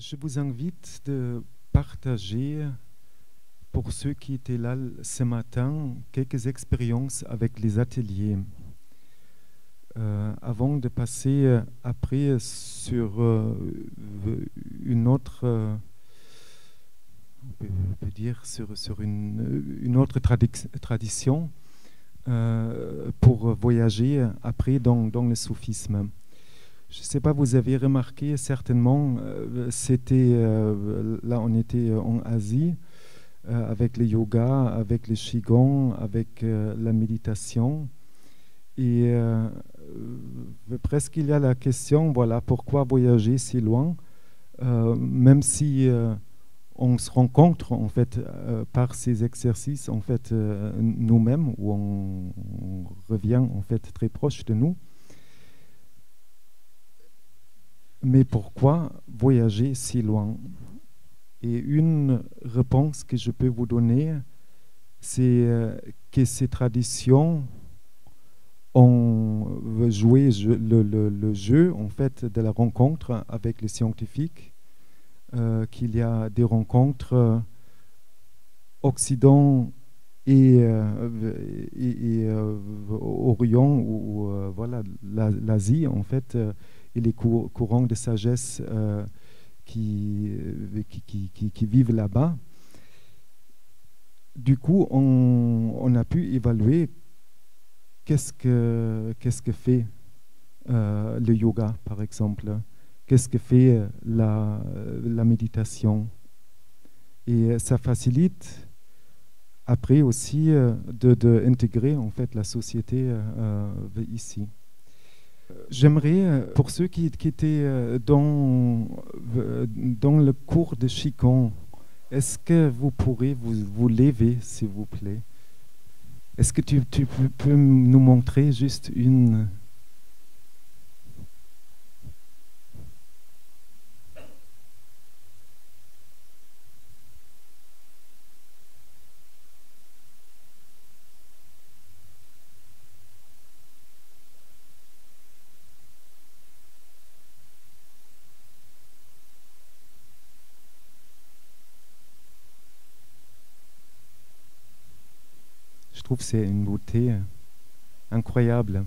Je vous invite de partager, pour ceux qui étaient là ce matin, quelques expériences avec les ateliers. Avant de passer après sur une autre, on peut dire sur une autre tradition pour voyager après dans le soufisme. Je ne sais pas, vous avez remarqué certainement, là on était en Asie, avec le yoga, avec le qigong, avec la méditation. Et presque il y a la question, voilà, pourquoi voyager si loin, même si on se rencontre en fait par ces exercices en fait nous-mêmes, où on revient en fait très proche de nous. Mais pourquoi voyager si loin? Et une réponse que je peux vous donner, c'est que ces traditions ont joué le jeu en fait de la rencontre avec les scientifiques, qu'il y a des rencontres Occident et Orient, ou voilà, l'Asie en fait, et les courants de sagesse qui vivent là-bas. Du coup, on a pu évaluer qu'est-ce que fait le yoga, par exemple, qu'est-ce que fait la méditation. Et ça facilite après aussi d'intégrer en fait la société ici. J'aimerais, pour ceux qui étaient dans le cours de qigong, est-ce que vous pourrez vous lever, s'il vous plaît? Est-ce que tu peux nous montrer juste une... Je trouve que c'est une beauté incroyable.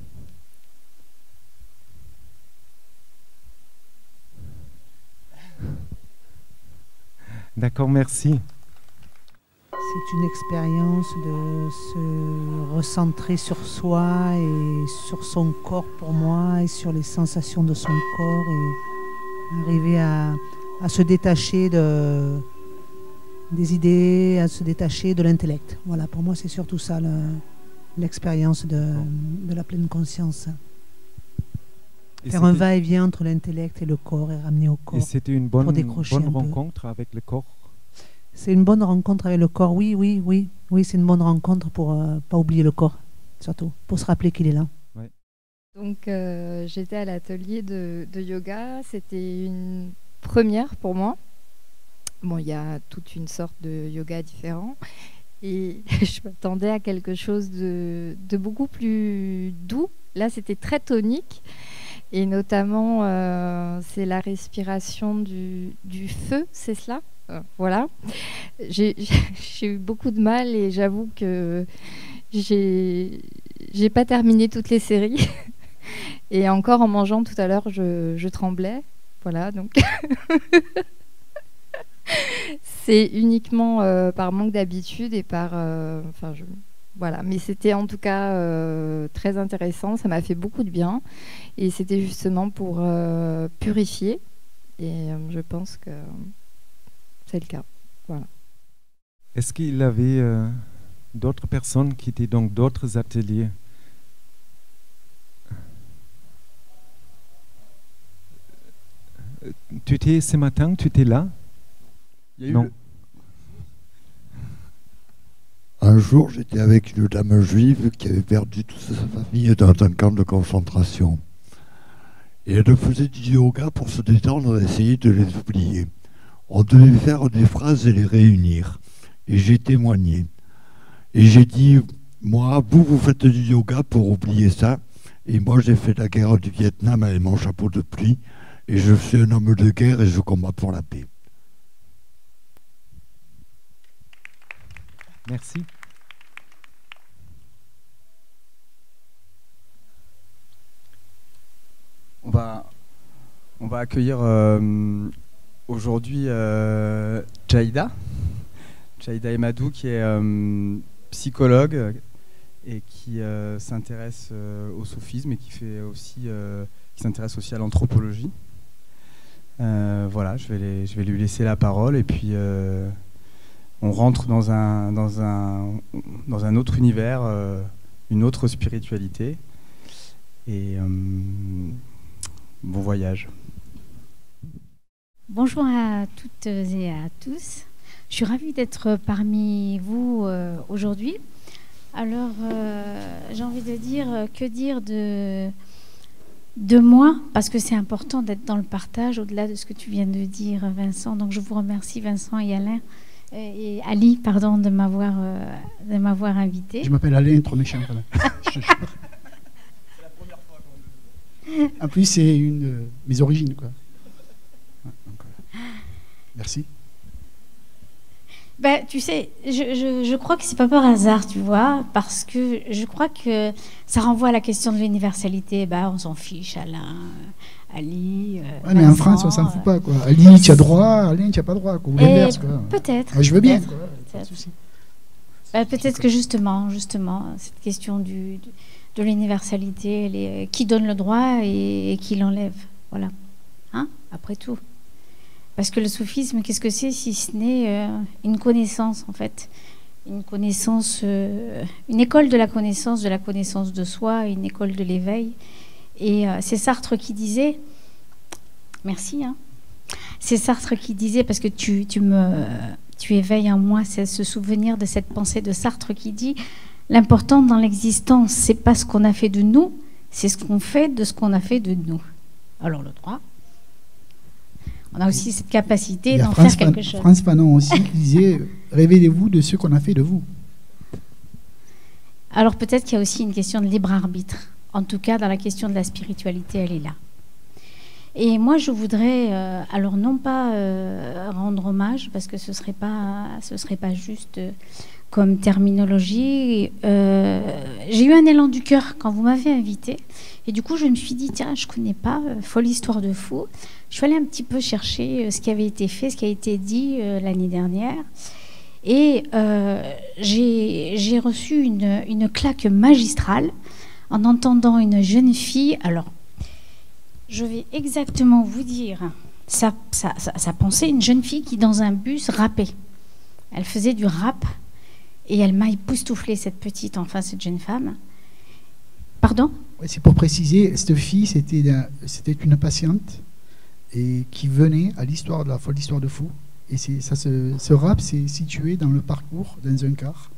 D'accord, merci. C'est une expérience de se recentrer sur soi et sur son corps pour moi, et sur les sensations de son corps, et arriver à se détacher des idées, à se détacher de l'intellect. Voilà, pour moi, c'est surtout ça, l'expérience de la pleine conscience. Faire un va-et-vient entre l'intellect et le corps, et ramener au corps. Et c'était une bonne rencontre avec le corps? C'est une bonne rencontre avec le corps, oui, c'est une bonne rencontre pour pas oublier le corps, surtout, pour se rappeler qu'il est là. Ouais. Donc, j'étais à l'atelier de yoga, c'était une première pour moi. Bon, il y a toute une sorte de yoga différent, et je m'attendais à quelque chose de beaucoup plus doux. Là, c'était très tonique, et notamment, c'est la respiration du feu, c'est cela? Voilà. J'ai eu beaucoup de mal, et j'avoue que j'ai pas terminé toutes les séries. Et encore en mangeant tout à l'heure, je tremblais. Voilà, donc... C'est uniquement par manque d'habitude et par... voilà. Mais c'était en tout cas très intéressant, ça m'a fait beaucoup de bien. Et c'était justement pour purifier. Et je pense que c'est le cas. Voilà. Est-ce qu'il y avait d'autres personnes qui étaient dans d'autres ateliers? Tu étais ce matin, tu étais là? Non. Un jour, j'étais avec une dame juive qui avait perdu toute sa famille dans un camp de concentration. Et elle faisait du yoga pour se détendre et essayer de les oublier. On devait faire des phrases et les réunir. Et j'ai témoigné. Et j'ai dit, moi, vous faites du yoga pour oublier ça. Et moi, j'ai fait la guerre du Vietnam avec mon chapeau de pluie. Et je suis un homme de guerre et je combats pour la paix. Merci. On va accueillir aujourd'hui Jaïda Emadou, qui est psychologue et qui s'intéresse au soufisme et qui s'intéresse aussi à l'anthropologie. Voilà, je vais lui laisser la parole et puis on rentre dans un autre univers, une autre spiritualité. Et bon voyage. Bonjour à toutes et à tous. Je suis ravie d'être parmi vous aujourd'hui. Alors, j'ai envie de dire, que dire de moi, parce que c'est important d'être dans le partage, au-delà de ce que tu viens de dire, Vincent. Donc, je vous remercie, Vincent et Alain, et Ali, pardon, de m'avoir invité. Je m'appelle Alain, trop méchant. En plus, c'est une de mes origines, quoi. Merci. Ben, tu sais, je crois que c'est pas par hasard, tu vois, parce que je crois que ça renvoie à la question de l'universalité. Ben, on s'en fiche, Alain, Ali. Ouais, mais en France, on s'en fout pas, quoi. Ali, tu as droit, Alain, tu n'as pas droit, quoi. Ou l'inverse, quoi. Peut-être. Ouais, je veux bien, quoi. Pas de souci. Ben, peut-être que justement, cette question de l'universalité, qui donne le droit et qui l'enlève. Voilà. Hein, après tout. Parce que le soufisme, qu'est-ce que c'est si ce n'est une connaissance, en fait. Une connaissance, une école de la connaissance de soi, une école de l'éveil. Et c'est Sartre qui disait, merci, hein, c'est Sartre qui disait, parce que tu éveilles en moi ce souvenir de cette pensée de Sartre qui dit, l'important dans l'existence, c'est pas ce qu'on a fait de nous, c'est ce qu'on fait de ce qu'on a fait de nous. Alors le droit, on a aussi cette capacité d'en faire quelque chose. Frantz Fanon aussi qui disait « Révélez-vous de ce qu'on a fait de vous ». Alors peut-être qu'il y a aussi une question de libre arbitre. En tout cas, dans la question de la spiritualité, elle est là. Et moi, je voudrais, alors non pas rendre hommage, parce que ce serait pas juste comme terminologie. J'ai eu un élan du cœur quand vous m'avez invité. Et du coup, je me suis dit, tiens, je connais pas Folle Histoire de Fou. Je suis allée un petit peu chercher ce qui avait été fait, ce qui a été dit l'année dernière. Et j'ai reçu une claque magistrale en entendant une jeune fille. Alors, je vais exactement vous dire sa pensée. Une jeune fille qui, dans un bus, rappait. Elle faisait du rap et elle m'a époustouflé, cette petite, enfin, cette jeune femme. Pardon ? Ouais, c'est pour préciser, cette fille, c'était une patiente et qui venait à l'histoire de la Folle Histoire de Fou. Et ce rap s'est situé dans le parcours, dans un car,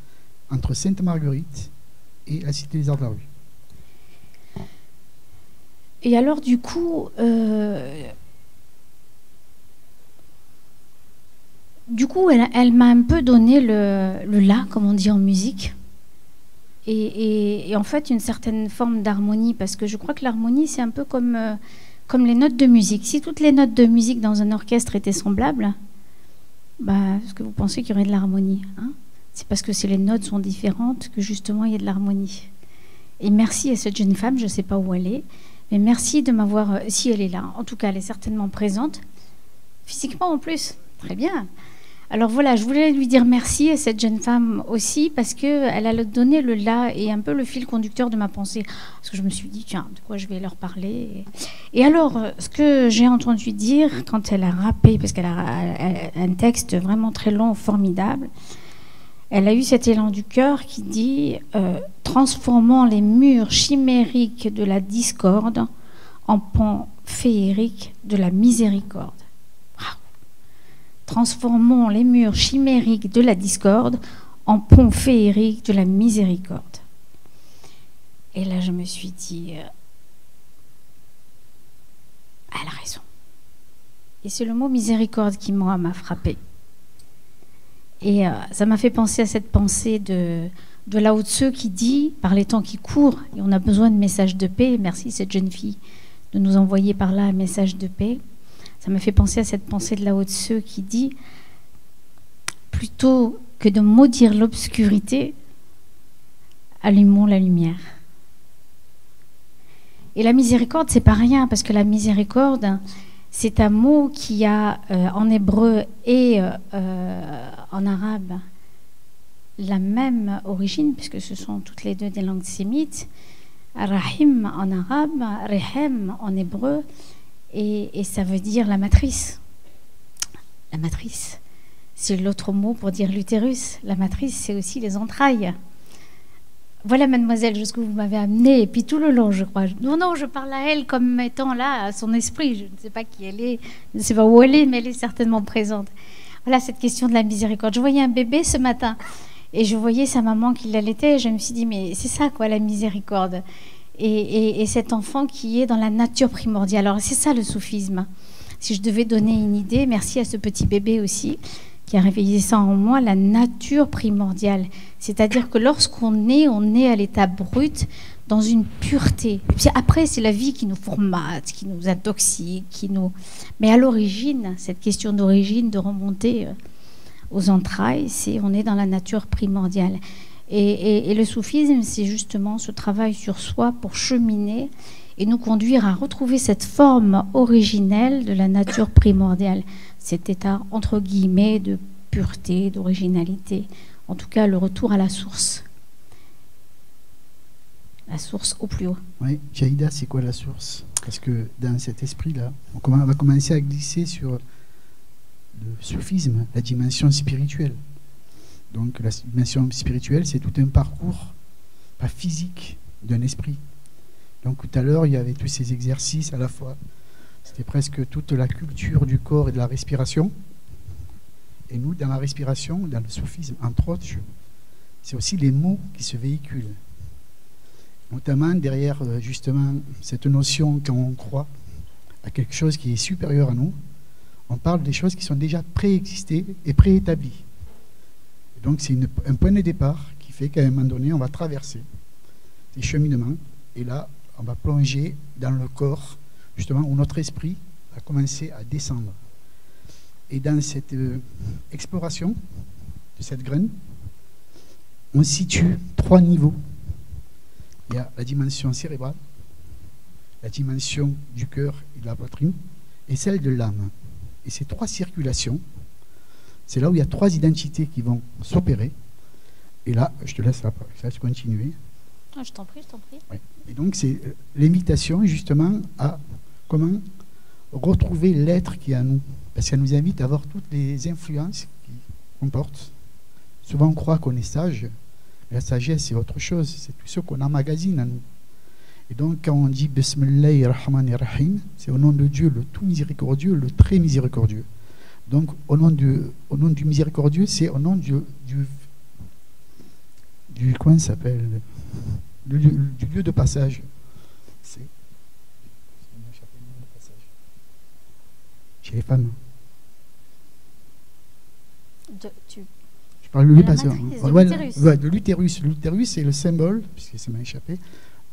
entre Sainte-Marguerite et la Cité des Arts de la Rue. Et alors, du coup, elle m'a un peu donné le la, comme on dit en musique. Et en fait, une certaine forme d'harmonie, parce que je crois que l'harmonie, c'est un peu comme les notes de musique. Si toutes les notes de musique dans un orchestre étaient semblables, est-ce que vous pensez qu'il y aurait de l'harmonie, hein ? C'est parce que les notes sont différentes que justement il y a de l'harmonie. Et merci à cette jeune femme, je ne sais pas où elle est, mais merci de m'avoir... si elle est là, en tout cas, elle est certainement présente. Physiquement en plus, très bien. Alors voilà, je voulais lui dire merci à cette jeune femme aussi, parce qu'elle a donné le là et un peu le fil conducteur de ma pensée. Parce que je me suis dit, tiens, de quoi je vais leur parler. Et alors, ce que j'ai entendu dire quand elle a rappé, parce qu'elle a un texte vraiment très long, formidable, elle a eu cet élan du cœur qui dit « Transformons les murs chimériques de la discorde en pont féerique de la miséricorde. » Transformons les murs chimériques de la discorde en pont féerique de la miséricorde. Et là, je me suis dit, elle a raison. Et c'est le mot miséricorde qui, moi, m'a frappée. Et ça m'a fait penser à cette pensée de Lao Tse qui dit, par les temps qui courent, et on a besoin de messages de paix, merci cette jeune fille de nous envoyer par là un message de paix. Ça me fait penser à cette pensée de Lao Tse qui dit « Plutôt que de maudire l'obscurité, allumons la lumière ». Et la miséricorde, c'est pas rien, parce que la miséricorde, c'est un mot qui a en hébreu et en arabe la même origine, puisque ce sont toutes les deux des langues sémites. Rahim en arabe, Rehem en hébreu, et ça veut dire la matrice. La matrice, c'est l'autre mot pour dire l'utérus. La matrice, c'est aussi les entrailles. Voilà, mademoiselle, jusqu'où vous m'avez amenée, et puis tout le long, je crois. Non, je parle à elle comme étant là, à son esprit. Je ne sais pas qui elle est, je ne sais pas où elle est, mais elle est certainement présente. Voilà, cette question de la miséricorde. Je voyais un bébé ce matin, et je voyais sa maman qui l'allaitait, et je me suis dit, mais c'est ça, quoi, la miséricorde. Et cet enfant qui est dans la nature primordiale. Alors, c'est ça, le soufisme. Si je devais donner une idée, merci à ce petit bébé aussi, qui a réveillé ça en moi, la nature primordiale. C'est-à-dire que lorsqu'on est, on est à l'état brut, dans une pureté. Et puis après, c'est la vie qui nous formate, qui nous intoxique, qui nous... Mais à l'origine, cette question d'origine, de remonter aux entrailles, c'est on est dans la nature primordiale. Et le soufisme, c'est justement ce travail sur soi pour cheminer et nous conduire à retrouver cette forme originelle de la nature primordiale, cet état, entre guillemets, de pureté, d'originalité. En tout cas, le retour à la source. La source au plus haut. Oui, Jaïda, c'est quoi la source? Parce que dans cet esprit-là, on va commencer à glisser sur le soufisme, la dimension spirituelle. Donc la dimension spirituelle, c'est tout un parcours, pas physique, d'un esprit. Donc tout à l'heure, il y avait tous ces exercices à la fois. C'était presque toute la culture du corps et de la respiration. Et nous, dans la respiration, dans le soufisme, entre autres, c'est aussi les mots qui se véhiculent. Notamment derrière, justement, cette notion quand on croit à quelque chose qui est supérieur à nous, on parle des choses qui sont déjà préexistées et préétablies. Donc c'est un point de départ qui fait qu'à un moment donné, on va traverser des cheminements. Et là, on va plonger dans le corps, justement, où notre esprit va commencer à descendre. Et dans cette exploration de cette graine, on situe 3 niveaux. Il y a la dimension cérébrale, la dimension du cœur et de la poitrine, et celle de l'âme. Et ces 3 circulations, c'est là où il y a 3 identités qui vont s'opérer. Et là, je te laisse continuer. Oh, je t'en prie, je t'en prie. Oui. Et donc, c'est l'invitation, justement, à comment retrouver l'être qui est à nous. Parce qu'elle nous invite à voir toutes les influences qu'on porte. Souvent, on croit qu'on est sage. Mais la sagesse, c'est autre chose. C'est tout ce qu'on emmagasine à nous. Et donc, quand on dit Bismillahirrahmanirrahim, c'est au nom de Dieu, le tout miséricordieux, le très miséricordieux. Donc, au nom du miséricordieux, c'est au nom du comment ça s'appelle, du lieu de passage. C'est chez les femmes. Je parle de l'utérus. L'utérus, c'est le symbole, puisque ça m'a échappé,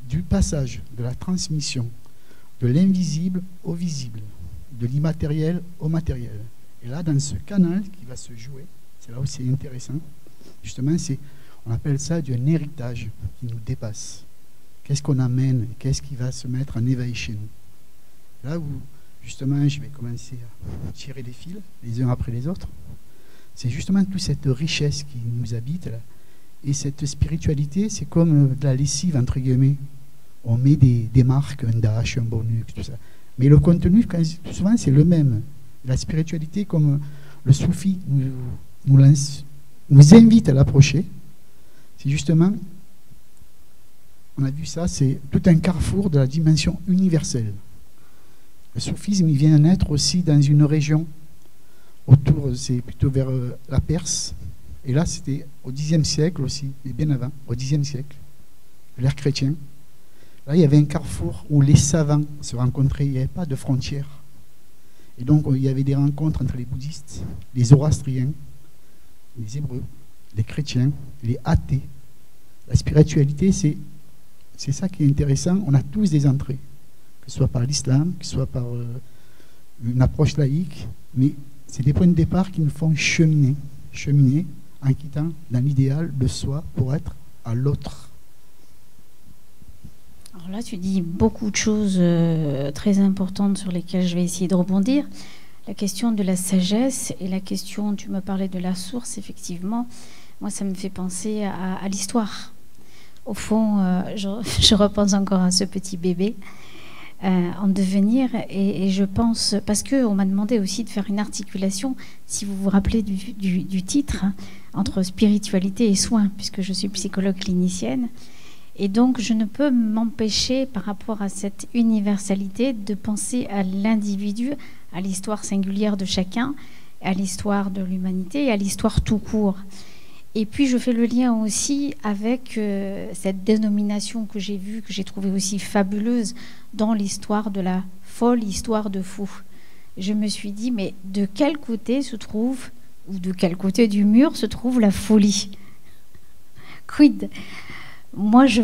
du passage, de la transmission, de l'invisible au visible, de l'immatériel au matériel. Et là, dans ce canal qui va se jouer, c'est là où c'est intéressant, justement, on appelle ça un héritage qui nous dépasse. Qu'est-ce qu'on amène? Qu'est-ce qui va se mettre en éveil chez nous? Là où, justement, je vais commencer à tirer des fils, les uns après les autres, c'est justement toute cette richesse qui nous habite, là. Et cette spiritualité, c'est comme de la lessive, entre guillemets. On met des marques, un dash, un bonus, tout ça. Mais le contenu, souvent, c'est le même. La spiritualité, comme le soufi nous invite à l'approcher, c'est justement, on a vu ça, c'est tout un carrefour de la dimension universelle. Le soufisme, il vient naître aussi dans une région autour, c'est plutôt vers la Perse. Et là, c'était au Xe siècle aussi, et bien avant, au Xe siècle, l'ère chrétien. Là, il y avait un carrefour où les savants se rencontraient, il n'y avait pas de frontières. Et donc, il y avait des rencontres entre les bouddhistes, les zoroastriens, les hébreux, les chrétiens, les athées. La spiritualité, c'est ça qui est intéressant. On a tous des entrées. que ce soit par l'islam, que ce soit par une approche laïque, mais c'est des points de départ qui nous font cheminer en quittant dans l'idéal de soi pour être à l'autre. Alors là, tu dis beaucoup de choses très importantes sur lesquelles je vais essayer de rebondir. La question de la sagesse et la question, tu me parlais de la source, effectivement, moi ça me fait penser à l'histoire. Au fond, je repense encore à ce petit bébé en devenir et je pense, parce qu'on m'a demandé aussi de faire une articulation, si vous vous rappelez du titre, hein, entre spiritualité et soins, puisque je suis psychologue clinicienne. Et donc, je ne peux m'empêcher, par rapport à cette universalité, de penser à l'individu, à l'histoire singulière de chacun, à l'histoire de l'humanité et à l'histoire tout court. Et puis, je fais le lien aussi avec cette dénomination que j'ai vue, que j'ai trouvée aussi fabuleuse dans l'histoire de la folle histoire de fou. Je me suis dit, mais de quel côté se trouve, ou de quel côté du mur se trouve la folie? Quid? Moi, je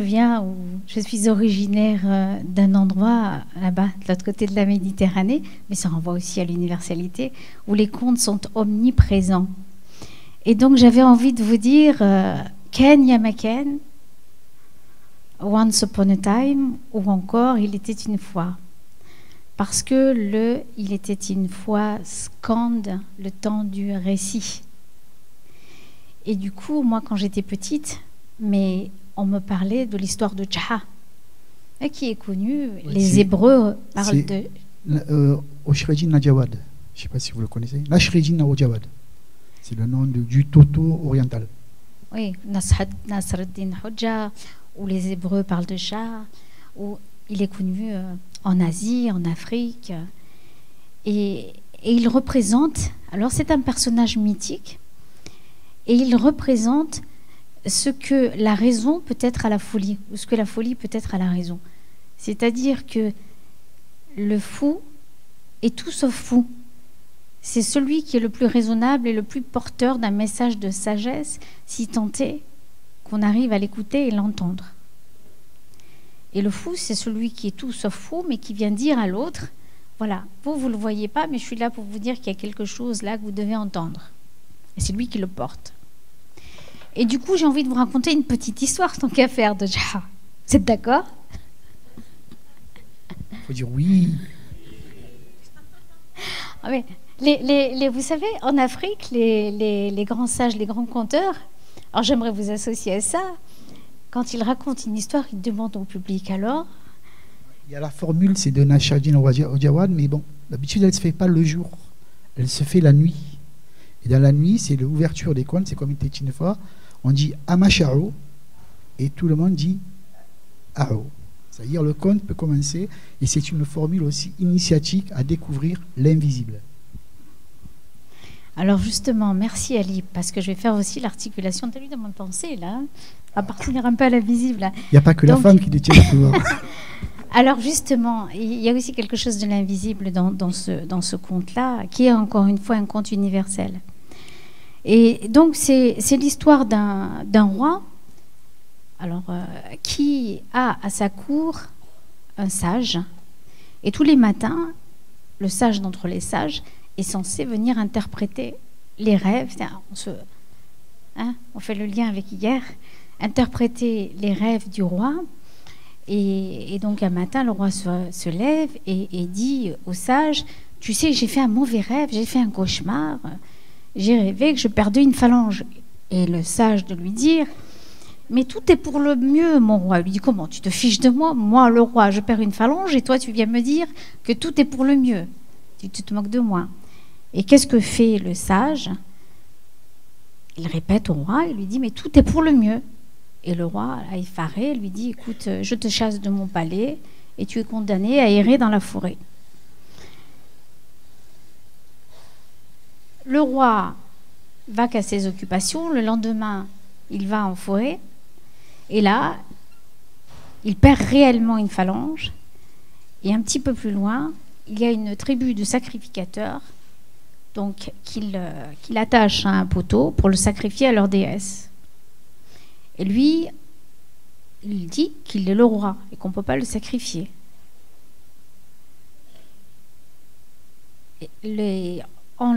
suis originaire d'un endroit là-bas, de l'autre côté de la Méditerranée, mais ça renvoie aussi à l'universalité, où les contes sont omniprésents. Et donc, j'avais envie de vous dire, Ken Yamaken, Once Upon a Time, ou encore Il était une fois. Parce que Il était une fois scande le temps du récit. Et du coup, moi, quand j'étais petite, on me parlait de l'histoire de Tchaha, qui est connue. Oui, les Hébreux parlent de... Oshredin Najawad. Je ne sais pas si vous le connaissez. L'Ashredin Najawad. C'est le nom du Toto oriental. Oui, Nasreddin Hodja, où les Hébreux parlent de Shah, où il est connu en Asie, en Afrique. Et il représente... Alors, c'est un personnage mythique. Et il représente ce que la raison peut être à la folie, ou ce que la folie peut être à la raison. C'est-à-dire que le fou est tout sauf fou. C'est celui qui est le plus raisonnable et le plus porteur d'un message de sagesse, si tant est qu'on arrive à l'écouter et l'entendre. Et le fou, c'est celui qui est tout sauf fou, mais qui vient dire à l'autre, voilà, vous ne le voyez pas, mais je suis là pour vous dire qu'il y a quelque chose là que vous devez entendre. Et c'est lui qui le porte. Et du coup, j'ai envie de vous raconter une petite histoire, tant qu'à faire, de Tchaha. Vous êtes d'accord? Il faut dire oui. Ah, mais vous savez, en Afrique, les grands sages, les grands conteurs, alors j'aimerais vous associer à ça, quand ils racontent une histoire, ils demandent au public alors. Il y a la formule, c'est de Nasreddin Najawad, mais bon, d'habitude, elle ne se fait pas le jour. Elle se fait la nuit. Et dans la nuit, c'est l'ouverture des contes, c'est comme il était une fois. On dit Amashao et tout le monde dit Ao. C'est-à-dire le conte peut commencer et c'est une formule aussi initiatique à découvrir l'invisible. Alors justement, merci Ali, parce que je vais faire aussi l'articulation. Tu as vu dans mon pensée là, à partir un peu à l'invisible. Il n'y a pas que la femme qui détient le pouvoir. Alors justement, il y a aussi quelque chose de l'invisible dans ce conte-là, qui est encore une fois un conte universel. Et donc c'est l'histoire d'un roi, alors qui a à sa cour un sage, et tous les matins, le sage d'entre les sages est censé venir interpréter les rêves. On fait le lien avec hier, interpréter les rêves du roi. Et donc un matin, le roi se lève et dit au sage, tu sais, j'ai fait un mauvais rêve, j'ai fait un cauchemar. J'ai rêvé que je perdais une phalange. Et le sage de lui dire, mais tout est pour le mieux, mon roi. Il lui dit, comment, tu te fiches de moi? Moi, le roi, je perds une phalange et toi, tu viens me dire que tout est pour le mieux. Tu te moques de moi. Et qu'est-ce que fait le sage? Il répète au roi, il lui dit, mais tout est pour le mieux. Et le roi, effaré, lui dit, écoute, je te chasse de mon palais et tu es condamné à errer dans la forêt. Le roi va qu'à ses occupations. Le lendemain, il va en forêt. Et là, il perd réellement une phalange. Et un petit peu plus loin, il y a une tribu de sacrificateurs donc qu'il attache à un poteau pour le sacrifier à leur déesse. Et lui, il dit qu'il est le roi et qu'on ne peut pas le sacrifier. en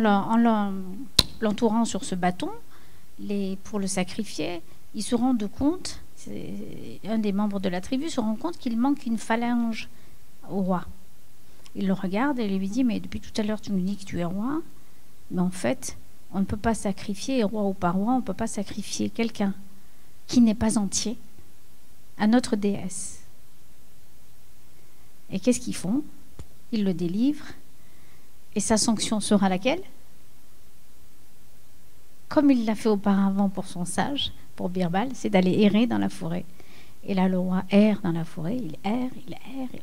l'entourant sur ce bâton, pour le sacrifier, ils se rendent compte, un des membres de la tribu se rend compte qu'il manque une phalange au roi. Il le regarde et lui dit, mais depuis tout à l'heure tu nous dis que tu es roi, mais en fait on ne peut pas sacrifier, roi ou pas roi, on ne peut pas sacrifier quelqu'un qui n'est pas entier à notre déesse. Et qu'est-ce qu'ils font? Ils le délivrent. Et sa sanction sera laquelle? Comme il l'a fait auparavant pour son sage, pour Birbal, c'est d'aller errer dans la forêt. Et là, le roi erre dans la forêt, il erre, il erre, il erre.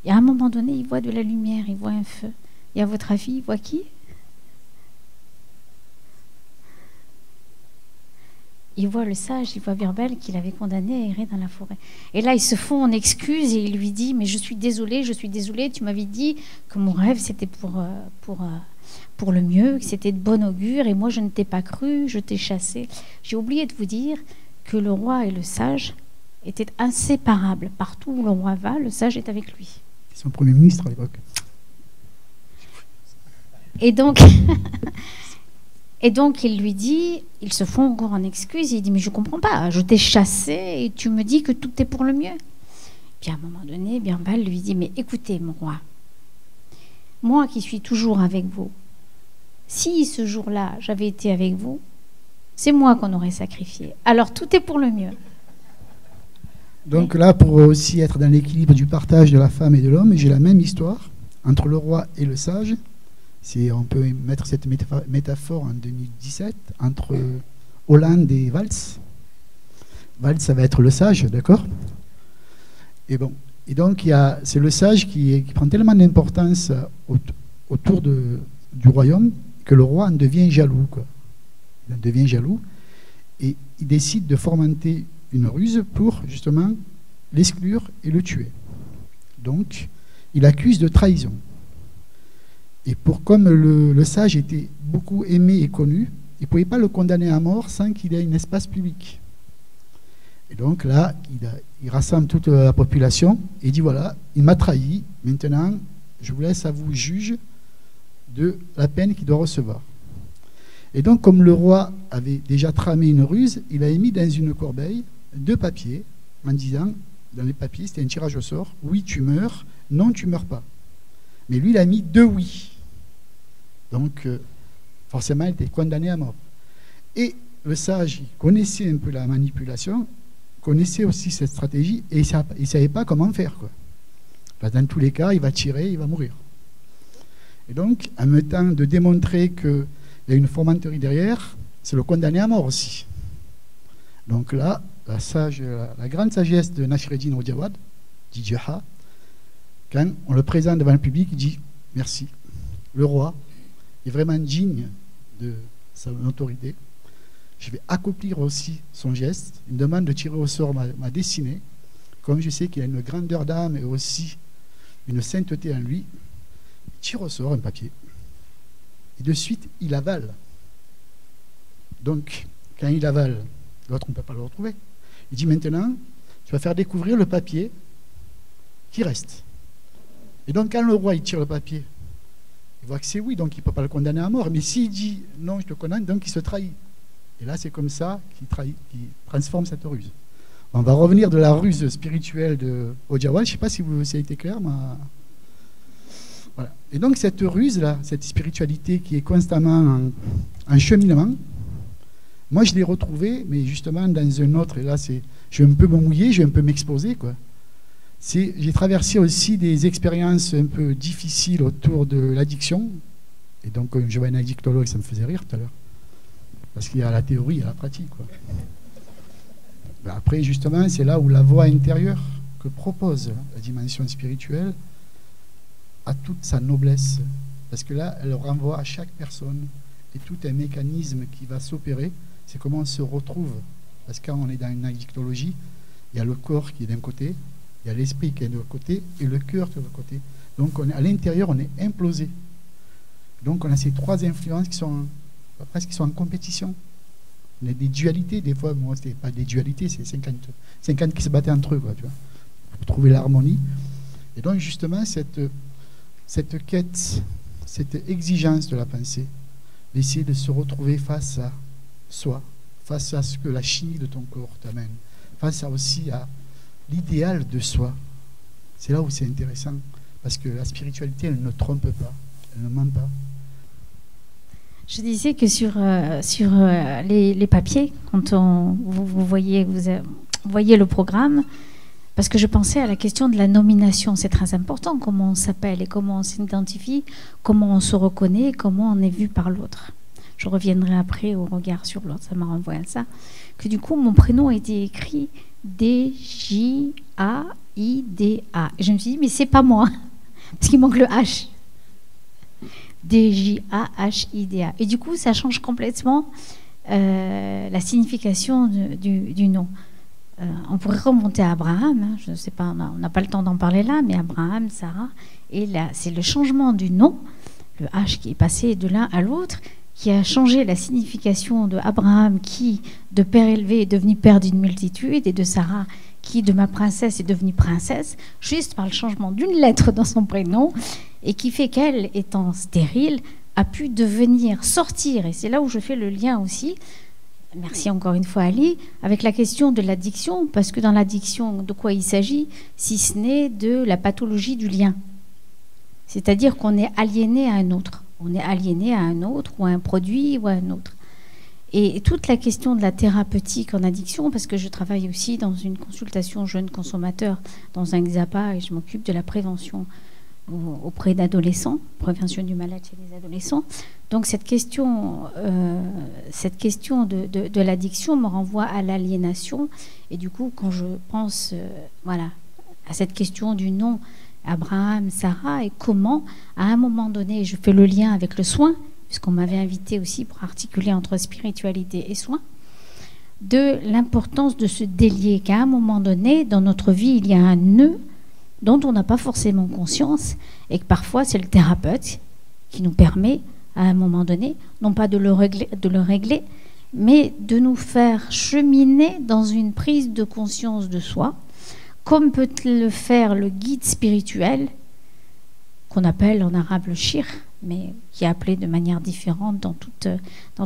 Et à un moment donné, il voit de la lumière, il voit un feu. Et à votre avis, il voit qui? Il voit le sage, il voit Birbal qu'il avait condamné à errer dans la forêt. Et là, ils se font en excuse et il lui dit, mais je suis désolé, tu m'avais dit que mon rêve, c'était pour le mieux, que c'était de bon augure, et moi, je ne t'ai pas cru, je t'ai chassé. J'ai oublié de vous dire que le roi et le sage étaient inséparables. Partout où le roi va, le sage est avec lui. C'est son premier ministre à l'époque. Et donc... Et donc, il lui dit, ils se font encore en excuse, il dit, mais je ne comprends pas, je t'ai chassé et tu me dis que tout est pour le mieux. Puis à un moment donné, Birbal lui dit, mais écoutez, mon roi, moi qui suis toujours avec vous, si ce jour-là, j'avais été avec vous, c'est moi qu'on aurait sacrifié. Alors, tout est pour le mieux. Donc là, pour aussi être dans l'équilibre du partage de la femme et de l'homme, j'ai la même histoire entre le roi et le sage. On peut mettre cette métaphore en 2017 entre Hollande et Valls. Valls, ça va être le sage, d'accord? Et donc, c'est le sage qui prend tellement d'importance autour du royaume que le roi en devient jaloux, quoi. Il en devient jaloux et il décide de fomenter une ruse pour justement l'exclure et le tuer. Donc, il accuse de trahison. Et comme le sage était beaucoup aimé et connu, il ne pouvait pas le condamner à mort sans qu'il ait un espace public. Et donc là, il rassemble toute la population et dit, voilà, il m'a trahi, maintenant je vous laisse à vous juge de la peine qu'il doit recevoir. Et donc, comme le roi avait déjà tramé une ruse, il a mis dans une corbeille 2 papiers en disant, dans les papiers, c'était un tirage au sort, oui tu meurs, non tu meurs pas. Mais lui, il a mis 2 oui. Donc, forcément, il était condamné à mort. Et le sage, il connaissait un peu la manipulation, connaissait aussi cette stratégie, et il ne savait pas comment faire, quoi. Dans tous les cas, il va tirer, il va mourir. Et donc, en même temps de démontrer qu'il y a une formanterie derrière, c'est le condamner à mort aussi. Donc là, la grande sagesse de Nasreddin Hojawad, dit Jaha, quand on le présente devant le public, il dit « Merci, le roi est vraiment digne de son autorité. Je vais accomplir aussi son geste. Il me demande de tirer au sort ma destinée. Comme je sais qu'il a une grandeur d'âme et aussi une sainteté en lui, il tire au sort un papier. Et de suite, il avale. Donc, quand il avale, l'autre, on ne peut pas le retrouver. Il dit maintenant, tu vas faire découvrir le papier qui reste. Et donc, quand le roi il tire le papier, il voit que c'est oui, donc il ne peut pas le condamner à mort. Mais s'il dit non, je te condamne, donc il se trahit. Et là, c'est comme ça qu'il transforme cette ruse. On va revenir de la ruse spirituelle de Hojawad. Je ne sais pas si ça a été clair. Mais... Voilà. Et donc, cette ruse-là, cette spiritualité qui est constamment en cheminement, moi, je l'ai retrouvée, mais justement dans un autre. Et là, je vais un peu me mouiller, je vais un peu m'exposer, quoi. J'ai traversé aussi des expériences un peu difficiles autour de l'addiction. Et donc, quand je vois un addictologue, ça me faisait rire tout à l'heure. Parce qu'il y a la théorie et la pratique, quoi. Ben après, justement, c'est là où la voie intérieure que propose la dimension spirituelle a toute sa noblesse. Parce que là, elle renvoie à chaque personne et tout un mécanisme qui va s'opérer. C'est comment on se retrouve. Parce que quand on est dans une addictologie, il y a le corps qui est d'un côté, il y a l'esprit qui est de l'autre côté et le cœur qui est de l'autre côté. Donc à l'intérieur, on est implosé. Donc on a ces 3 influences qui sont presque qui sont en compétition. On a des dualités, des fois, moi, ce n'est pas des dualités, c'est 50 qui se battaient entre eux, quoi, tu vois, pour trouver l'harmonie. Et donc justement, cette quête, cette exigence de la pensée, d'essayer de se retrouver face à soi, face à ce que la chimie de ton corps t'amène, face aussi à l'idéal de soi. C'est là où c'est intéressant, parce que la spiritualité, elle ne trompe pas, elle ne ment pas. Je disais que sur les papiers, quand vous voyez le programme, parce que je pensais à la question de la nomination, c'est très important, comment on s'appelle et comment on s'identifie, comment on se reconnaît, comment on est vu par l'autre. Je reviendrai après au regard sur l'autre, ça m'a renvoyé à ça. Que du coup, mon prénom a été écrit D-J-A-I-D-A. Et je me suis dit, mais c'est pas moi, parce qu'il manque le H. D-J-A-H-I-D-A. Et du coup, ça change complètement la signification du nom. On pourrait remonter à Abraham, hein, je ne sais pas, on n'a pas le temps d'en parler là, mais Abraham, Sarah, et là, c'est le changement du nom, le H qui est passé de l'un à l'autre, qui a changé la signification de Abraham, qui, de père élevé, est devenu père d'une multitude, et de Sarah, qui, de ma princesse, est devenue princesse, juste par le changement d'une lettre dans son prénom, et qui fait qu'elle, étant stérile, a pu devenir, sortir, et c'est là où je fais le lien aussi. Merci encore une fois Ali, avec la question de l'addiction, parce que dans l'addiction, de quoi il s'agit, si ce n'est de la pathologie du lien. C'est-à-dire qu'on est aliéné à un autre. On est aliéné à un autre, ou à un produit, ou à un autre. Et toute la question de la thérapeutique en addiction, parce que je travaille aussi dans une consultation jeunes consommateurs, dans un XAPA, et je m'occupe de la prévention auprès d'adolescents, prévention du mal-être chez les adolescents. Donc cette question de l'addiction me renvoie à l'aliénation. Et du coup, quand je pense à cette question du nom, Abraham, Sarah, et comment, à un moment donné, je fais le lien avec le soin, puisqu'on m'avait invité aussi pour articuler entre spiritualité et soin, de l'importance de se délier, qu'à un moment donné, dans notre vie, il y a un nœud dont on n'a pas forcément conscience, et que parfois c'est le thérapeute qui nous permet, à un moment donné, non pas de le régler, mais de nous faire cheminer dans une prise de conscience de soi, comme peut le faire le guide spirituel, qu'on appelle en arabe le shir, mais qui est appelé de manière différente dans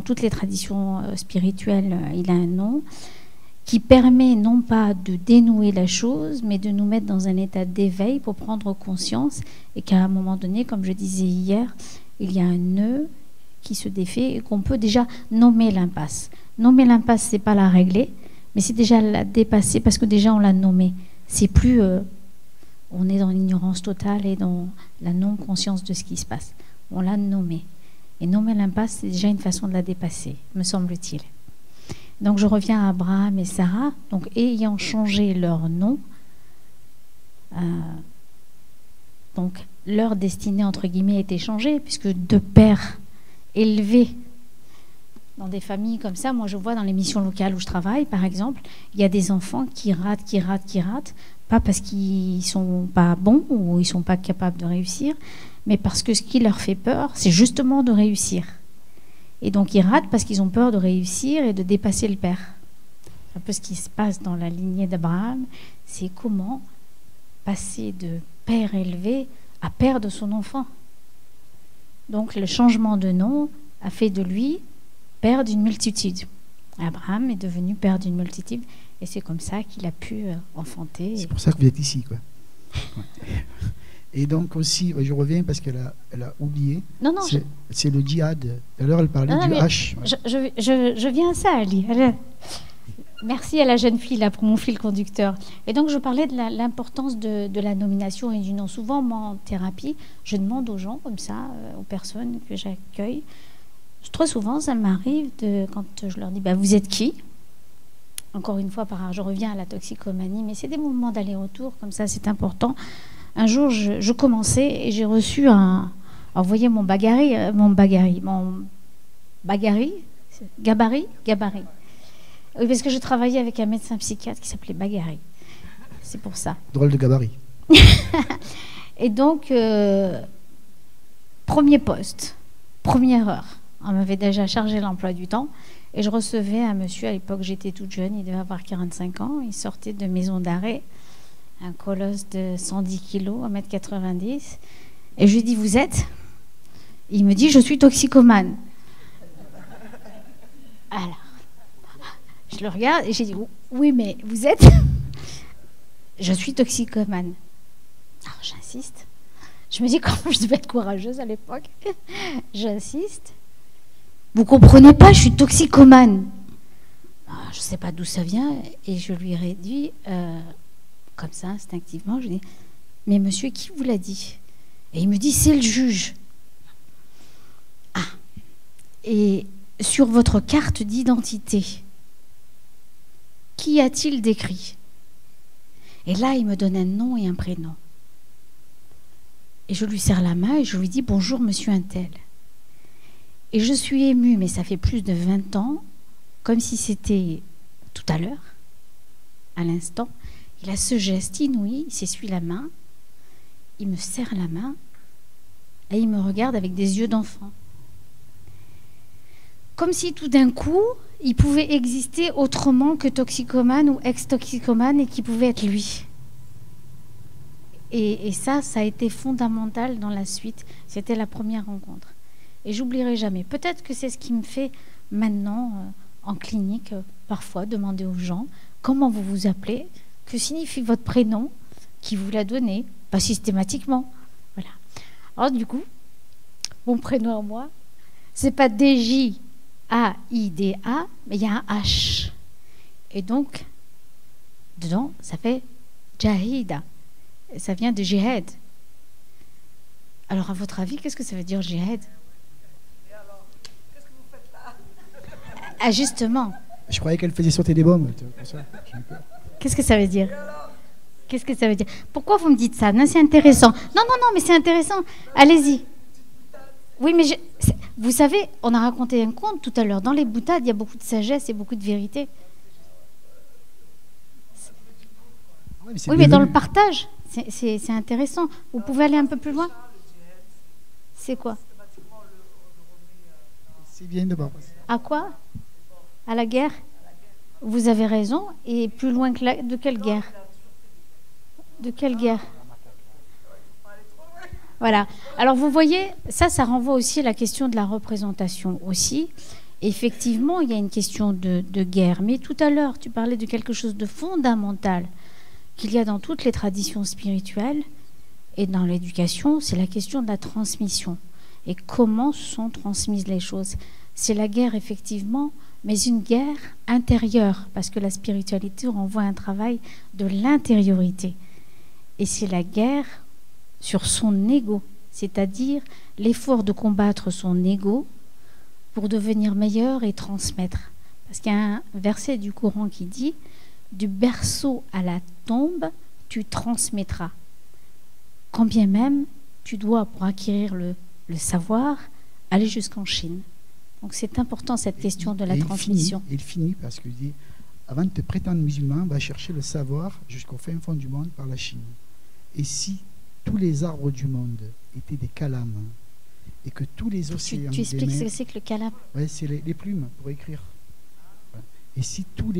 toutes les traditions spirituelles, il a un nom, qui permet non pas de dénouer la chose, mais de nous mettre dans un état d'éveil pour prendre conscience, et qu'à un moment donné, comme je disais hier, il y a un nœud qui se défait et qu'on peut déjà nommer l'impasse. Nommer l'impasse, c'est pas la régler, mais c'est déjà la dépasser parce que déjà on l'a nommée. C'est plus, on est dans l'ignorance totale et dans la non-conscience de ce qui se passe. On l'a nommée. Et nommer l'impasse, c'est déjà une façon de la dépasser, me semble-t-il. Donc je reviens à Abraham et Sarah, donc ayant changé leur nom, donc leur destinée entre guillemets a été changée, puisque deux pères élevés dans des familles comme ça, moi je vois dans les missions locales où je travaille par exemple, il y a des enfants qui ratent, pas parce qu'ils sont pas bons ou ils sont pas capables de réussir, mais parce que ce qui leur fait peur, c'est justement de réussir. Et donc ils ratent parce qu'ils ont peur de réussir et de dépasser le père. C'est un peu ce qui se passe dans la lignée d'Abraham, c'est comment passer de père élevé à père de son enfant. Donc le changement de nom a fait de lui père d'une multitude. Abraham est devenu père d'une multitude et c'est comme ça qu'il a pu enfanter. C'est pour ça que vous êtes ici, quoi. Et donc aussi, je reviens parce qu'elle a oublié. Non, c'est le djihad. Tout à l'heure, elle parlait du H. Ouais. Je viens à ça, Ali. Merci à la jeune fille là pour mon fil conducteur. Et donc je parlais de l'importance de la nomination et du nom. Souvent, moi en thérapie, je demande aux gens comme ça, aux personnes que j'accueille. Très souvent, ça m'arrive quand je leur dis vous êtes qui? Encore une fois, je reviens à la toxicomanie, mais c'est des mouvements d'aller-retour comme ça, c'est important. Un jour, je commençais et j'ai reçu vous voyez mon gabarit. Oui, parce que je travaillais avec un médecin psychiatre qui s'appelait Bagari. C'est pour ça. Drôle de gabarit. Et donc, premier poste, première heure. On m'avait déjà chargé l'emploi du temps. Et je recevais un monsieur, à l'époque j'étais toute jeune, il devait avoir 45 ans. Il sortait de maison d'arrêt, un colosse de 110 kilos, 1m90. Et je lui dis, vous êtes? Il me dit, je suis toxicomane. Alors, je le regarde et j'ai dit, oui, mais vous êtes... Je suis toxicomane. Alors, j'insiste. Je me dis, comment je devais être courageuse à l'époque. J'insiste. Vous comprenez pas, je suis toxicomane. Je ne sais pas d'où ça vient. Et je lui ai dit, comme ça, instinctivement, je lui ai dit, mais monsieur, qui vous l'a dit? Et il me dit, c'est le juge. Ah. Et sur votre carte d'identité, qui a-t-il décrit? Et là, il me donne un nom et un prénom. Et je lui serre la main et je lui dis, bonjour, monsieur Untel. Et je suis émue, mais ça fait plus de 20 ans, comme si c'était tout à l'heure, à l'instant. Il a ce geste inouï, il s'essuie la main, il me serre la main et il me regarde avec des yeux d'enfant. Comme si tout d'un coup, il pouvait exister autrement que toxicomane ou ex-toxicomane et qu'il pouvait être lui. Et ça a été fondamental dans la suite. C'était la première rencontre. Et j'oublierai jamais. Peut-être que c'est ce qui me fait maintenant, en clinique, parfois demander aux gens comment vous vous appelez, que signifie votre prénom, qui vous l'a donné, pas systématiquement. Voilà. Alors du coup, mon prénom à moi, c'est pas DJ-A-I-D-A, mais il y a un H. Et donc, dedans, ça fait Jahida. Ça vient de jihad. Alors, à votre avis, qu'est-ce que ça veut dire jihad? Et alors, qu'est-ce que vous faites là? Ah, justement. Je croyais qu'elle faisait sauter des bombes. Qu'est-ce que ça veut dire? Qu'est-ce que ça veut dire? Pourquoi vous me dites ça? Non, c'est intéressant. Non, mais c'est intéressant. Allez-y. Oui, mais vous savez, on a raconté un conte tout à l'heure. Dans les boutades, il y a beaucoup de sagesse et beaucoup de vérité. Oui, mais dans le partage, c'est intéressant. Vous pouvez aller un peu plus loin? C'est quoi? C'est bien d'abord. À quoi? À la guerre? Vous avez raison. Et plus loin que de quelle guerre? De quelle guerre? Voilà. Alors vous voyez, ça renvoie aussi à la question de la représentation aussi. Effectivement, il y a une question de guerre. Mais tout à l'heure, tu parlais de quelque chose de fondamental qu'il y a dans toutes les traditions spirituelles et dans l'éducation, c'est la question de la transmission. Et comment sont transmises les choses? C'est la guerre, effectivement, mais une guerre intérieure, parce que la spiritualité renvoie à un travail de l'intériorité. Et c'est la guerre sur son ego, c'est-à-dire l'effort de combattre son ego pour devenir meilleur et transmettre. Parce qu'il y a un verset du Coran qui dit « Du berceau à la tombe, tu transmettras. Quand bien même, tu dois, pour acquérir le savoir, aller jusqu'en Chine. » Donc c'est important cette question de la transmission. Il finit parce qu'il dit « Avant de te prétendre musulman, va chercher le savoir jusqu'au fin fond du monde par la Chine. » Et si tous les arbres du monde étaient des calames et que tous les océans... Tu expliques ce que c'est que le calame? Oui, c'est les plumes pour écrire. Et si toutes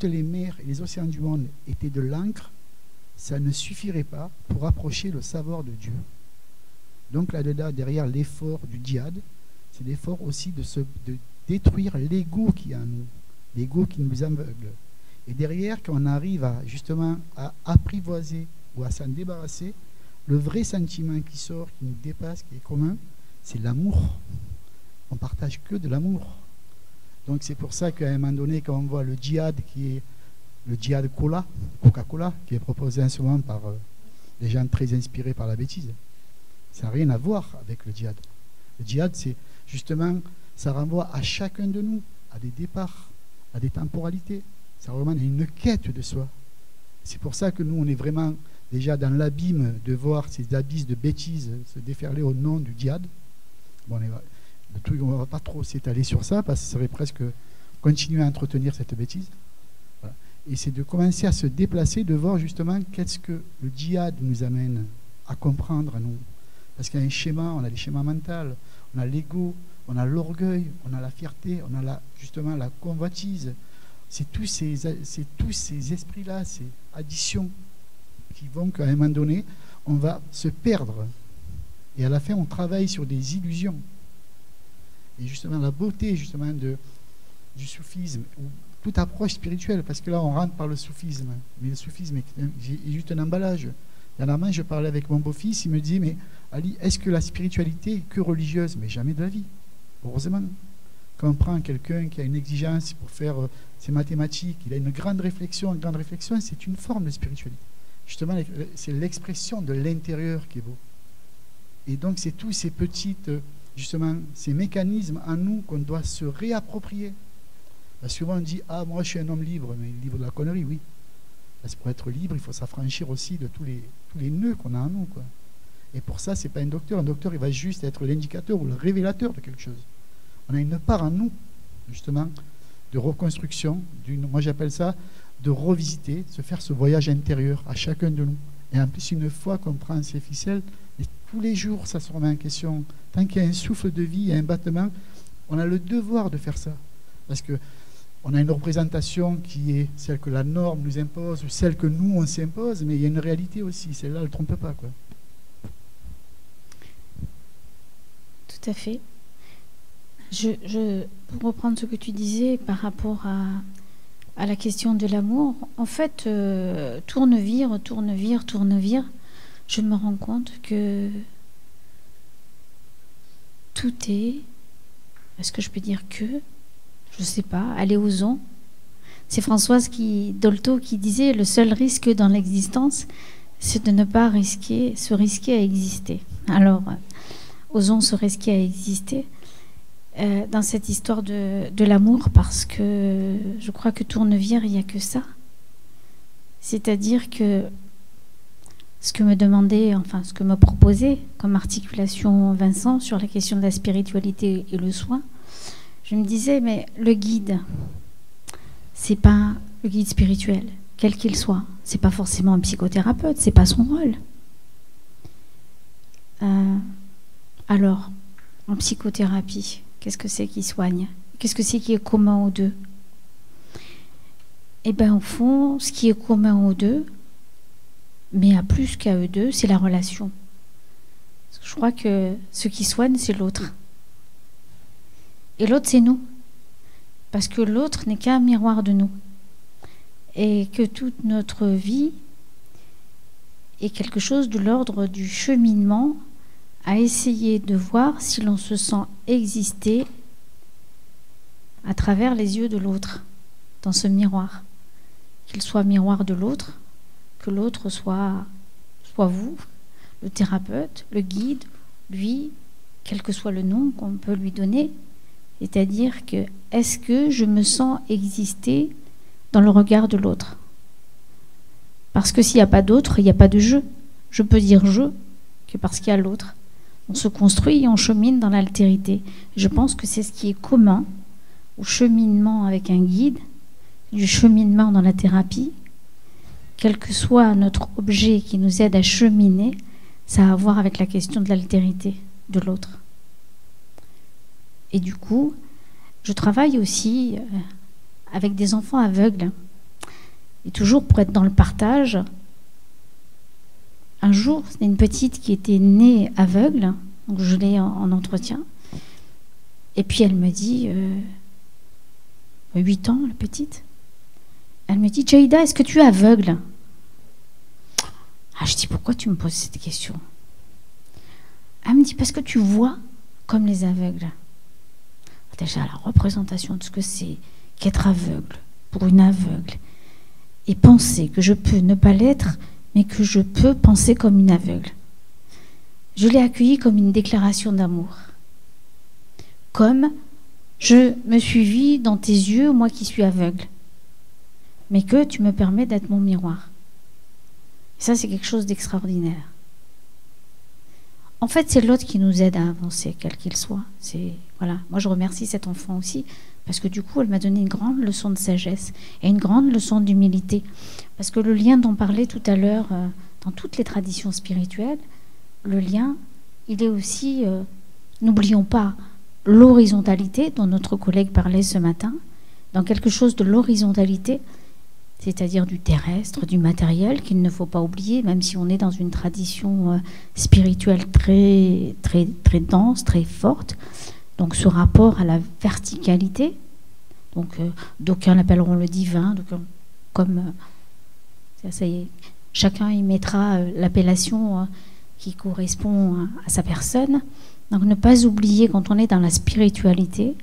les mers et les océans du monde étaient de l'encre, ça ne suffirait pas pour approcher le savoir de Dieu. Donc là-dedans, derrière l'effort du djihad, c'est l'effort aussi de détruire l'ego qui est en nous, l'ego qui nous aveugle. Et derrière, quand on arrive justement à apprivoiser ou à s'en débarrasser, le vrai sentiment qui sort, qui nous dépasse, qui est commun, c'est l'amour. On partage que de l'amour. Donc c'est pour ça qu'à un moment donné, quand on voit le djihad, qui est le djihad Coca-Cola, qui est proposé en ce moment par des gens très inspirés par la bêtise, ça n'a rien à voir avec le djihad. Le djihad, c'est justement, ça renvoie à chacun de nous, à des départs, à des temporalités. Ça remonte à une quête de soi. C'est pour ça que nous, on est vraiment déjà dans l'abîme de voir ces abysses de bêtises se déferler au nom du djihad. Bon, le truc, on ne va pas trop s'étaler sur ça, parce que ce serait presque continuer à entretenir cette bêtise. Voilà. Et c'est de commencer à se déplacer, de voir justement qu'est-ce que le djihad nous amène à comprendre à nous. Parce qu'il y a un schéma, on a les schémas mentaux, on a l'ego, on a l'orgueil, on a la fierté, on a justement la convoitise. C'est tous ces esprits-là, ces additions qui vont qu'à un moment donné, on va se perdre. Et à la fin, on travaille sur des illusions. Et justement, la beauté justement du soufisme, ou toute approche spirituelle, parce que là, on rentre par le soufisme. Mais le soufisme est juste un emballage. Dernièrement, je parlais avec mon beau-fils, il me dit, mais Ali, est-ce que la spiritualité est que religieuse? Mais jamais de la vie, heureusement. Quand on prend quelqu'un qui a une exigence pour faire ses mathématiques, il a une grande réflexion, c'est une forme de spiritualité. Justement, c'est l'expression de l'intérieur qui est beau. Et donc, c'est tous ces petites, justement, ces mécanismes en nous qu'on doit se réapproprier. Parce que souvent, on dit, ah, moi, je suis un homme libre, mais libre de la connerie, oui. Parce que pour être libre, il faut s'affranchir aussi de tous les nœuds qu'on a en nous, quoi. Et pour ça, c'est pas un docteur. Un docteur, il va juste être l'indicateur ou le révélateur de quelque chose. On a une part en nous, justement, de reconstruction, moi j'appelle ça de revisiter, se faire ce voyage intérieur à chacun de nous. Et en plus, une fois qu'on prend ces ficelles, et tous les jours, ça se remet en question. Tant qu'il y a un souffle de vie, il y a un battement, on a le devoir de faire ça. Parce que on a une représentation qui est celle que la norme nous impose ou celle que nous, on s'impose, mais il y a une réalité aussi. Celle-là, elle ne trompe pas, quoi. Tout à fait. Pour reprendre ce que tu disais par rapport à la question de l'amour, en fait, tourne-vire, je me rends compte que tout est-ce que je peux dire que, je ne sais pas, allez, osons. C'est Françoise Dolto qui disait, le seul risque dans l'existence, c'est de ne pas se risquer à exister. Alors, osons se risquer à exister. Dans cette histoire de l'amour, parce que je crois que tourne-vire, il n'y a que ça. C'est-à-dire que ce que me proposait comme articulation Vincent sur la question de la spiritualité et le soin, je me disais, mais le guide, c'est pas le guide spirituel, quel qu'il soit. C'est pas forcément un psychothérapeute, c'est pas son rôle. Alors, en psychothérapie, qu'est-ce que c'est qui soigne? Qu'est-ce que c'est qui est commun aux deux? Eh bien, au fond, ce qui est commun aux deux, mais à plus qu'à eux deux, c'est la relation. Parce que je crois que ce qui soigne, c'est l'autre. Et l'autre, c'est nous. Parce que l'autre n'est qu'un miroir de nous. Et que toute notre vie est quelque chose de l'ordre du cheminement à essayer de voir si l'on se sent exister à travers les yeux de l'autre, dans ce miroir. Qu'il soit miroir de l'autre, que l'autre soit vous, le thérapeute, le guide, lui, quel que soit le nom qu'on peut lui donner. C'est-à-dire que, est-ce que je me sens exister dans le regard de l'autre? Parce que s'il n'y a pas d'autre, il n'y a pas de je. Je peux dire je que parce qu'il y a l'autre. On se construit et on chemine dans l'altérité. Je pense que c'est ce qui est commun au cheminement avec un guide, du cheminement dans la thérapie. Quel que soit notre objet qui nous aide à cheminer, ça a à voir avec la question de l'altérité de l'autre. Et du coup, je travaille aussi avec des enfants aveugles. Et toujours pour être dans le partage. Un jour, c'était une petite qui était née aveugle, donc je l'ai en entretien. Et puis elle me dit, 8 ans, la petite, elle me dit, Jaïda, est-ce que tu es aveugle? Ah, je dis, pourquoi tu me poses cette question? Elle me dit, parce que tu vois comme les aveugles. Déjà, la représentation de ce que c'est qu'être aveugle pour une aveugle et penser que je peux ne pas l'être, mais que je peux penser comme une aveugle. Je l'ai accueilli comme une déclaration d'amour. Comme je me suis vue dans tes yeux, moi qui suis aveugle, mais que tu me permets d'être mon miroir. Et ça, c'est quelque chose d'extraordinaire. En fait, c'est l'autre qui nous aide à avancer, quel qu'il soit. Voilà. Moi, je remercie cet enfant aussi, parce que du coup, elle m'a donné une grande leçon de sagesse et une grande leçon d'humilité. Parce que le lien dont on parlait tout à l'heure, dans toutes les traditions spirituelles, le lien, il est aussi, n'oublions pas, l'horizontalité dont notre collègue parlait ce matin. Dans quelque chose de l'horizontalité, c'est-à-dire du terrestre, du matériel, qu'il ne faut pas oublier, même si on est dans une tradition spirituelle très, très, très dense, très forte. Donc ce rapport à la verticalité, donc d'aucuns l'appelleront le divin, comme ça y est, chacun y mettra l'appellation qui correspond à sa personne. Donc ne pas oublier, quand on est dans la spiritualité,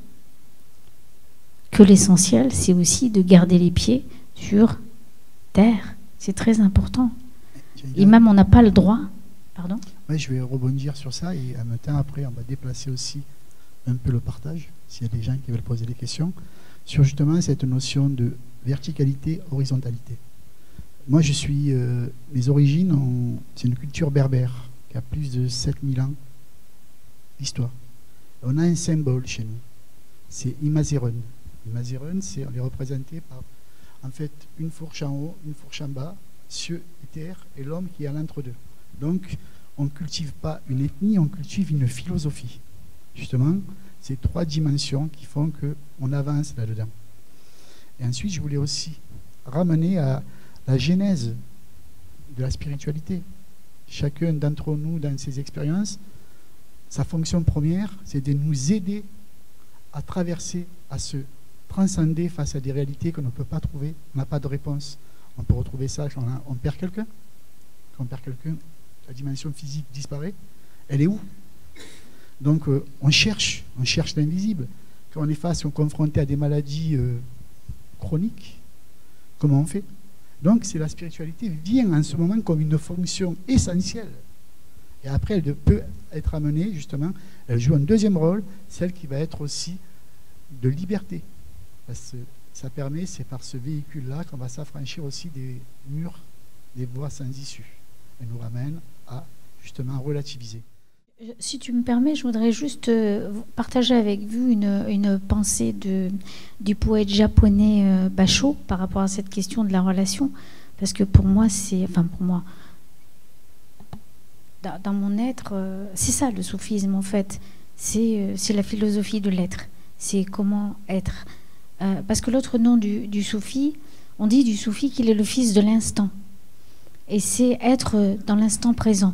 que l'essentiel, c'est aussi de garder les pieds sur terre. C'est très important. Et même, on n'a pas le droit. Pardon ? Oui, je vais rebondir sur ça et en même temps, après, on va déplacer aussi un peu le partage, s'il y a des gens qui veulent poser des questions, sur justement cette notion de verticalité, horizontalité. Moi, je suis... mes origines, c'est une culture berbère qui a plus de 7000 ans d'histoire. On a un symbole chez nous. C'est Imazeren. Imazeren, on est représenté par, en fait, une fourche en haut, une fourche en bas, cieux et terre, et l'homme qui est à l'entre-deux. Donc, on ne cultive pas une ethnie, on cultive une philosophie. Justement, ces 3 dimensions qui font qu'on avance là-dedans. Et ensuite, je voulais aussi ramener à la genèse de la spiritualité. Chacun d'entre nous, dans ses expériences, sa fonction première, c'est de nous aider à traverser, à se transcender face à des réalités qu'on ne peut pas trouver. On n'a pas de réponse. On peut retrouver ça quand on perd quelqu'un. Quand on perd quelqu'un, la dimension physique disparaît. Elle est où? Donc on cherche l'invisible. Quand on est face, on est confronté à des maladies chroniques, comment on fait? Donc c'est la spiritualité vient en ce moment comme une fonction essentielle. Et après, elle peut être amenée, justement, elle joue un deuxième rôle, celle qui va être aussi de liberté. Parce que ça permet, c'est par ce véhicule-là qu'on va s'affranchir aussi des murs, des voies sans issue. Elle nous ramène à, justement, relativiser. Si tu me permets, je voudrais juste partager avec vous une pensée du poète japonais Basho par rapport à cette question de la relation. Parce que pour moi, dans mon être, c'est ça le soufisme en fait. C'est la philosophie de l'être. C'est comment être. Parce que l'autre nom du soufi, on dit du soufi qu'il est le fils de l'instant. Et c'est être dans l'instant présent.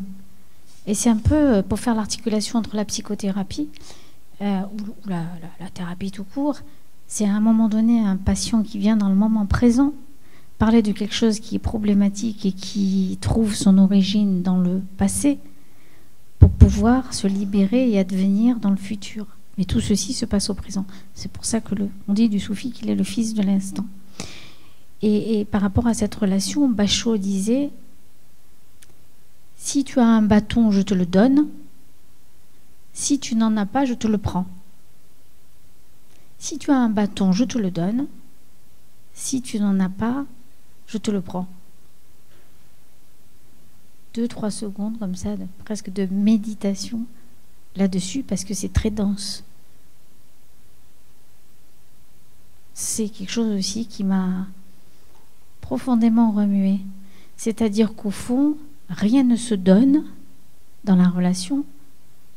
Et c'est un peu, pour faire l'articulation entre la psychothérapie ou la thérapie tout court, c'est à un moment donné un patient qui vient dans le moment présent parler de quelque chose qui est problématique et qui trouve son origine dans le passé pour pouvoir se libérer et advenir dans le futur. Mais tout ceci se passe au présent. C'est pour ça que on dit du soufi qu'il est le fils de l'instant. Et par rapport à cette relation, Basho disait: si tu as un bâton, je te le donne. Si tu n'en as pas, je te le prends. Si tu as un bâton, je te le donne. Si tu n'en as pas, je te le prends. 2-3 secondes comme ça, presque de méditation là-dessus, parce que c'est très dense. C'est quelque chose aussi qui m'a profondément remué. C'est-à-dire qu'au fond, rien ne se donne dans la relation,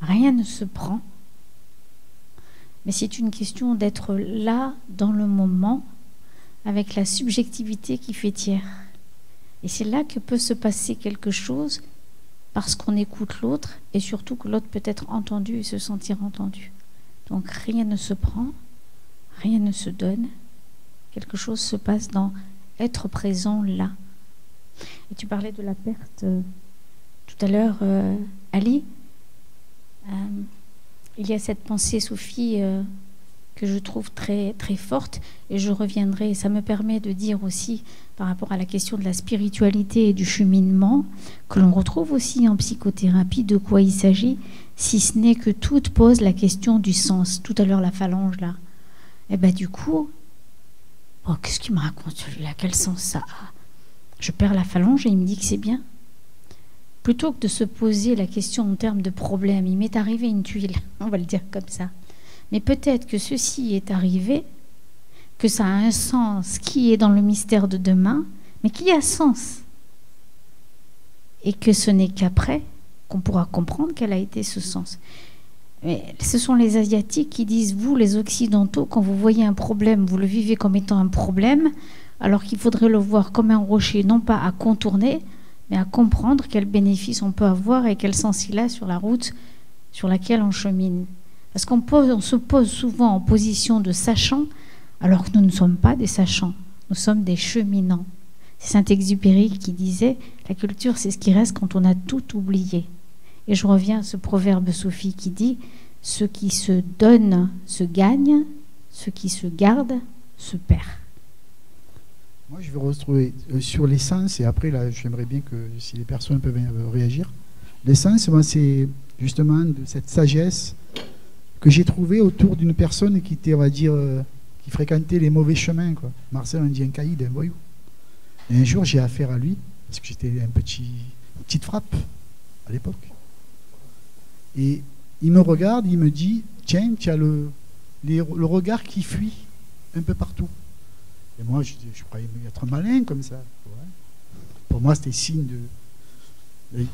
rien ne se prend. Mais c'est une question d'être là, dans le moment, avec la subjectivité qui fait tiers. Et c'est là que peut se passer quelque chose, parce qu'on écoute l'autre, et surtout que l'autre peut être entendu et se sentir entendu. Donc rien ne se prend, rien ne se donne. Quelque chose se passe dans être présent là. Et tu parlais de la perte tout à l'heure, Ali. Il y a cette pensée soufie que je trouve très, très forte, et je reviendrai. Ça me permet de dire aussi, par rapport à la question de la spiritualité et du cheminement, que l'on retrouve aussi en psychothérapie, de quoi il s'agit, si ce n'est que tout pose la question du sens. Tout à l'heure, la phalange, là. Et bien, du coup, oh, qu'est-ce qu'il me raconte celui-là? Quel sens ça a? Je perds la phalange et il me dit que c'est bien. Plutôt que de se poser la question en termes de problème, il m'est arrivé une tuile, on va le dire comme ça. Mais peut-être que ceci est arrivé, que ça a un sens qui est dans le mystère de demain, mais qui a sens. Et que ce n'est qu'après qu'on pourra comprendre quel a été ce sens. Mais ce sont les Asiatiques qui disent, vous les Occidentaux, quand vous voyez un problème, vous le vivez comme étant un problème, alors qu'il faudrait le voir comme un rocher, non pas à contourner, mais à comprendre quels bénéfices on peut avoir et quel sens il a sur la route sur laquelle on chemine. Parce on se pose souvent en position de sachant, alors que nous ne sommes pas des sachants, nous sommes des cheminants. C'est Saint-Exupéry qui disait « La culture, c'est ce qui reste quand on a tout oublié ». Et je reviens à ce proverbe, Sophie, qui dit « Ce qui se donne se gagne, ce qui se garde se perd ». Moi, je vais retrouver sur l'essence, et après, là, j'aimerais bien que si les personnes peuvent réagir. L'essence, moi, c'est justement de cette sagesse que j'ai trouvée autour d'une personne qui était, on va dire, qui fréquentait les mauvais chemins, quoi. Marcel, on dit un caïd, un voyou. Et un jour, j'ai affaire à lui, parce que j'étais une petite frappe à l'époque. Et il me regarde, il me dit, tiens, tu as le regard qui fuit un peu partout. Et moi, je croyais être malin comme ça. Ouais. Pour moi, c'était signe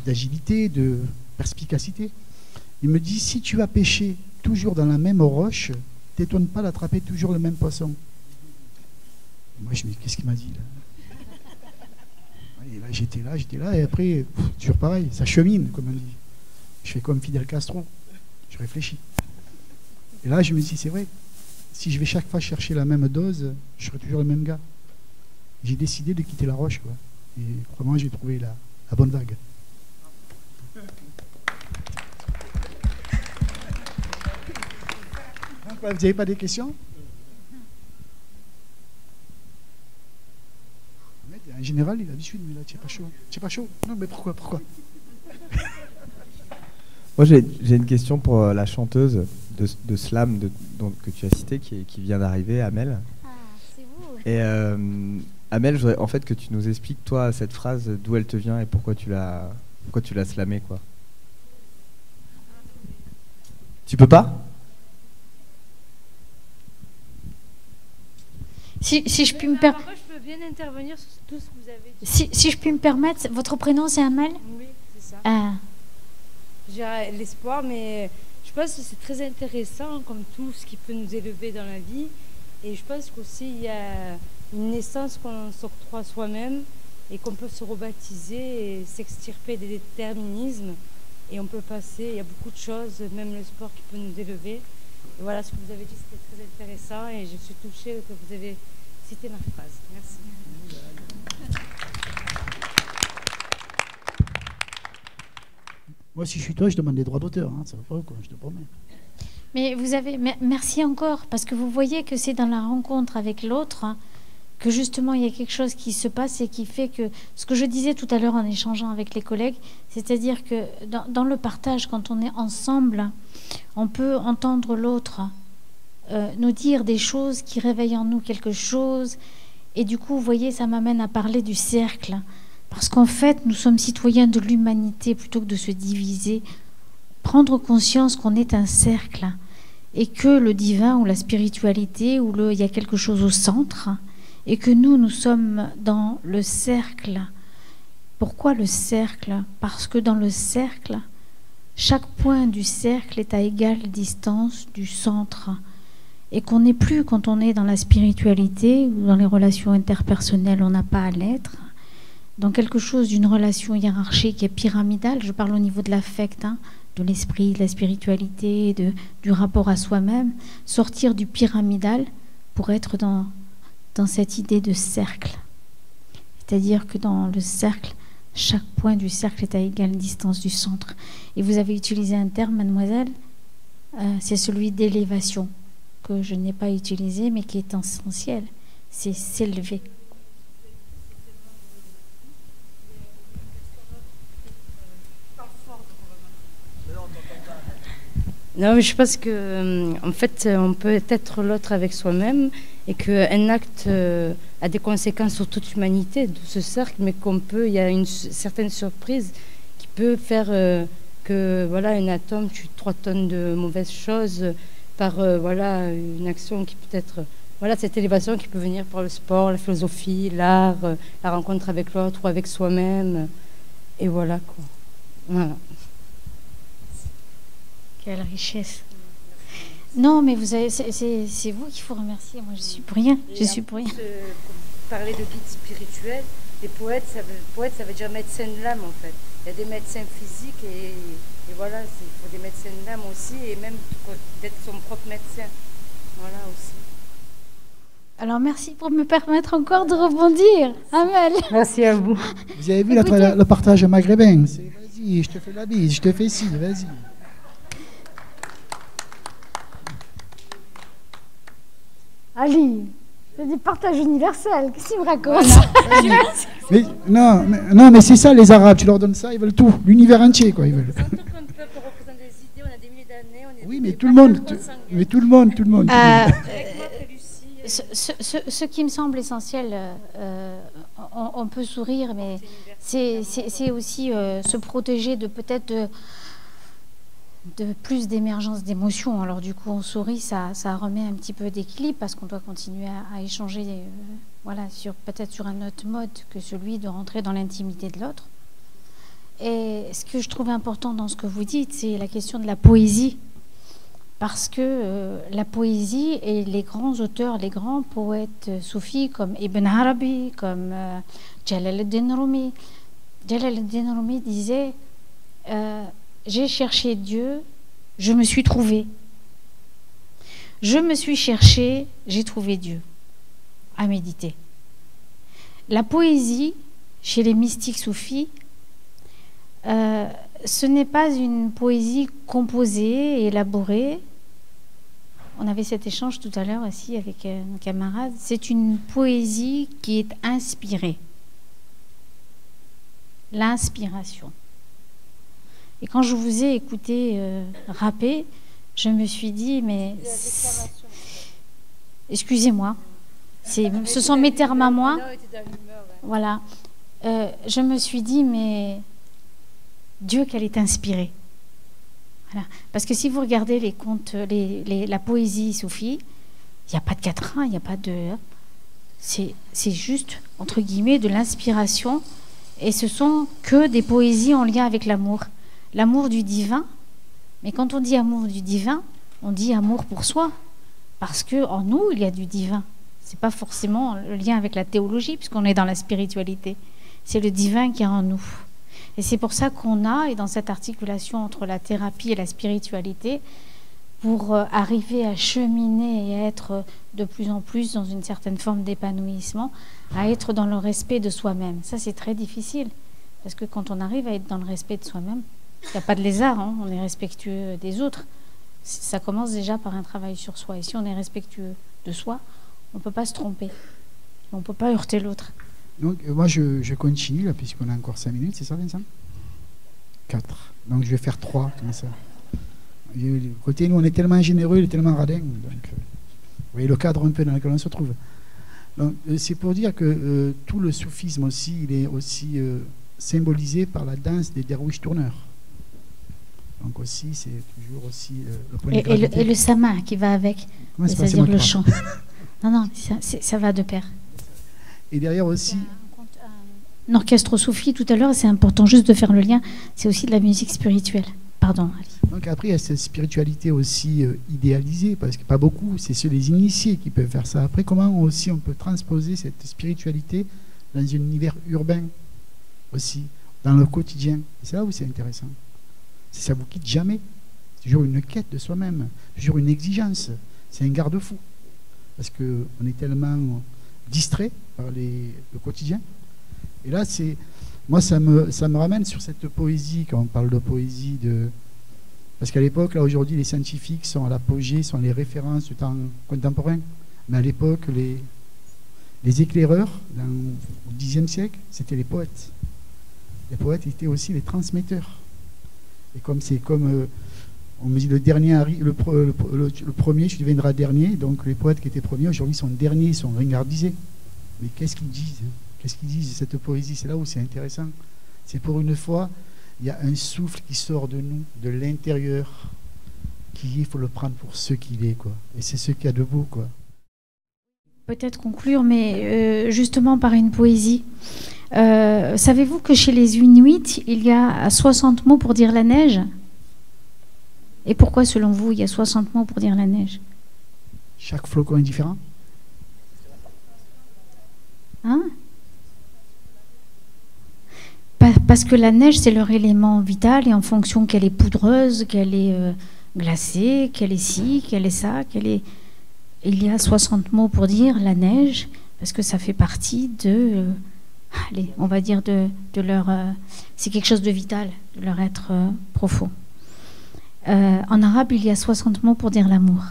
d'agilité, de perspicacité. Il me dit, si tu vas pêcher toujours dans la même roche, t'étonne pas d'attraper toujours le même poisson. Et moi, je me dis, qu'est-ce qu'il m'a dit là? Et là, j'étais là, et après, toujours pareil, ça chemine, comme on dit. Je fais comme Fidel Castro, je réfléchis. Et là, je me dis, c'est vrai, si je vais chaque fois chercher la même dose, je serai toujours le même gars. J'ai décidé de quitter la roche, quoi. Et vraiment, j'ai trouvé la bonne vague. Vous n'avez pas des questions? En général, il a l'habitude, mais là, tu n'es pas chaud. Tu n'es pas chaud? Non, mais pourquoi? Moi, j'ai une question pour la chanteuse de slam que tu as citée, qui vient d'arriver, Amel. Ah, c'est vous. Et Amel, je voudrais en fait que tu nous expliques, toi, cette phrase, d'où elle te vient et pourquoi tu l'as slamée, quoi. Tu peux pas? Si je puis me permettre. Moi, je peux bien intervenir sur tout ce que vous avez dit. Si je puis me permettre, votre prénom c'est Amel? Oui, c'est ça. Ah. J'ai l'espoir, mais je pense que c'est très intéressant, comme tout ce qui peut nous élever dans la vie. Et je pense qu'aussi, il y a une naissance qu'on s'octroie soi-même et qu'on peut se rebaptiser et s'extirper des déterminismes. Et on peut passer, il y a beaucoup de choses, même le sport qui peut nous élever. Et voilà, ce que vous avez dit, c'était très intéressant et je suis touchée que vous avez cité ma phrase. Merci. Moi, si je suis toi, je demande des droits d'auteur. Hein, ça va pas, quoi, je te promets. Mais vous avez, merci encore, parce que vous voyez que c'est dans la rencontre avec l'autre hein, que justement il y a quelque chose qui se passe et qui fait que, ce que je disais tout à l'heure en échangeant avec les collègues, c'est-à-dire que dans le partage, quand on est ensemble, on peut entendre l'autre nous dire des choses qui réveillent en nous quelque chose. Et du coup, vous voyez, ça m'amène à parler du cercle. Parce qu'en fait, nous sommes citoyens de l'humanité plutôt que de se diviser. Prendre conscience qu'on est un cercle et que le divin ou la spiritualité, il y a quelque chose au centre et que nous sommes dans le cercle. Pourquoi le cercle? Parce que dans le cercle, chaque point du cercle est à égale distance du centre. Et qu'on n'est plus, quand on est dans la spiritualité ou dans les relations interpersonnelles, on n'a pas à l'être. Dans quelque chose d'une relation hiérarchique et pyramidale, je parle au niveau de l'affect, hein, de l'esprit, de la spiritualité, du rapport à soi-même, sortir du pyramidal pour être dans cette idée de cercle. C'est-à-dire que dans le cercle, chaque point du cercle est à égale distance du centre. Et vous avez utilisé un terme, mademoiselle, c'est celui d'élévation, que je n'ai pas utilisé, mais qui est essentiel. C'est s'élever. Non, mais je pense que, en fait, on peut être l'autre avec soi-même et qu'un acte a des conséquences sur toute l'humanité, de ce cercle, mais il y a une certaine surprise qui peut faire que, voilà, un atome tue 3 tonnes de mauvaises choses par, voilà, une action qui peut être, voilà, cette élévation qui peut venir par le sport, la philosophie, l'art, la rencontre avec l'autre ou avec soi-même, et voilà, quoi. Voilà. Quelle richesse. Non, mais vous avez, c'est vous qu'il faut remercier. Moi, je suis pour rien. Je suis pour rien. parlais de guide spirituel. Les poètes, ça veut dire médecin de l'âme en fait. Il y a des médecins physiques et voilà, il faut des médecins de l'âme aussi et même d'être son propre médecin. Voilà aussi. Alors merci pour me permettre encore de rebondir, Amel. Merci à vous. Vous avez vu le partage maghrébin? Vas-y, je te fais la bise, je te fais ci, vas-y. Ali, c'est du partage universel. Qu'est-ce qu'il me raconte? Non, mais c'est ça les Arabes. Tu leur donnes ça, ils veulent tout, l'univers entier, quoi. Ils veulent. Oui, mais tout le monde. Ce qui me semble essentiel, on peut sourire, mais c'est aussi se protéger de peut-être de plus d'émergence d'émotions. Alors du coup, on sourit, ça remet un petit peu d'équilibre parce qu'on doit continuer à échanger, voilà, peut-être sur un autre mode que celui de rentrer dans l'intimité de l'autre. Et ce que je trouve important dans ce que vous dites, c'est la question de la poésie. Parce que la poésie et les grands auteurs, les grands poètes soufis comme Ibn Arabi, comme Jalaluddin Rumi. Jalaluddin Rumi disait j'ai cherché Dieu, je me suis trouvé. Je me suis cherché, j'ai trouvé Dieu. À méditer. La poésie, chez les mystiques soufis, ce n'est pas une poésie composée et élaborée. On avait cet échange tout à l'heure aussi avec un camarade. C'est une poésie qui est inspirée. L'inspiration. Et quand je vous ai écouté rapper, je me suis dit, mais... Excusez-moi. Ce sont mes termes à moi. Voilà. Je me suis dit, mais... Dieu qu'elle est inspirée. Voilà. Parce que si vous regardez les contes, la poésie soufie, il n'y a pas de quatrain, il n'y a pas de... C'est juste, entre guillemets, de l'inspiration. Et ce sont que des poésies en lien avec l'amour. L'amour du divin. Mais quand on dit amour du divin, on dit amour pour soi. Parce qu'en nous, il y a du divin. Ce n'est pas forcément le lien avec la théologie, puisqu'on est dans la spiritualité. C'est le divin qui est en nous. Et c'est pour ça qu'on a, et dans cette articulation entre la thérapie et la spiritualité, pour arriver à cheminer et à être de plus en plus dans une certaine forme d'épanouissement, à être dans le respect de soi-même. Ça, c'est très difficile, parce que quand on arrive à être dans le respect de soi-même, il n'y a pas de lézard, hein, on est respectueux des autres. Ça commence déjà par un travail sur soi. Et si on est respectueux de soi, on ne peut pas se tromper. On ne peut pas heurter l'autre. Donc, moi, je continue, là, puisqu'on a encore 5 minutes, c'est ça, Vincent? 4. Donc, je vais faire 3, comme ça. Côté, nous, on est tellement généreux, il est tellement radin. Donc, vous voyez le cadre un peu dans lequel on se trouve. Donc, c'est pour dire que tout le soufisme aussi, il est aussi symbolisé par la danse des derwiches tourneurs. Donc, aussi, c'est toujours aussi le point de gravité. Et le sama qui va avec, c'est-à-dire le chant. Non, ça va de pair. Et derrière aussi... Un orchestre soufi, tout à l'heure, c'est important juste de faire le lien, c'est aussi de la musique spirituelle. Pardon, Ali. Donc après, il y a cette spiritualité aussi idéalisée, parce que pas beaucoup, c'est ceux les initiés qui peuvent faire ça. Après, comment aussi on peut transposer cette spiritualité dans un univers urbain aussi, dans le quotidien? C'est là où c'est intéressant. Ça ne vous quitte jamais. C'est toujours une quête de soi-même, toujours une exigence. C'est un garde-fou. Parce qu'on est tellement distrait par le quotidien. Et là, moi, ça me ramène sur cette poésie, quand on parle de poésie, parce qu'à l'époque, là, aujourd'hui, les scientifiques sont à l'apogée, sont les références du temps contemporain. Mais à l'époque, les éclaireurs, au Xe siècle, c'était les poètes. Les poètes étaient aussi les transmetteurs. Et comme on me dit le premier, tu deviendras dernier. Donc les poètes qui étaient premiers, aujourd'hui, sont derniers, sont ringardisés. Mais qu'est-ce qu'ils disent? Qu'est-ce qu'ils disent de cette poésie? C'est là où c'est intéressant. C'est pour une fois, il y a un souffle qui sort de nous, de l'intérieur, il faut le prendre pour ce qu'il est, quoi. Et c'est ce qu'il y a de beau, quoi. Peut-être conclure, mais justement par une poésie. Savez-vous que chez les Inuits, il y a 60 mots pour dire la neige? Et pourquoi, selon vous, il y a 60 mots pour dire la neige? Chaque flocon est différent. Hein? Parce que la neige, c'est leur élément vital, et en fonction qu'elle est poudreuse, qu'elle est glacée, qu'elle est ci, qu'elle est ça, qu'elle est... Il y a 60 mots pour dire la neige, parce que ça fait partie de... allez, on va dire de leur... c'est quelque chose de vital, de leur être profond. En arabe, il y a 60 mots pour dire l'amour.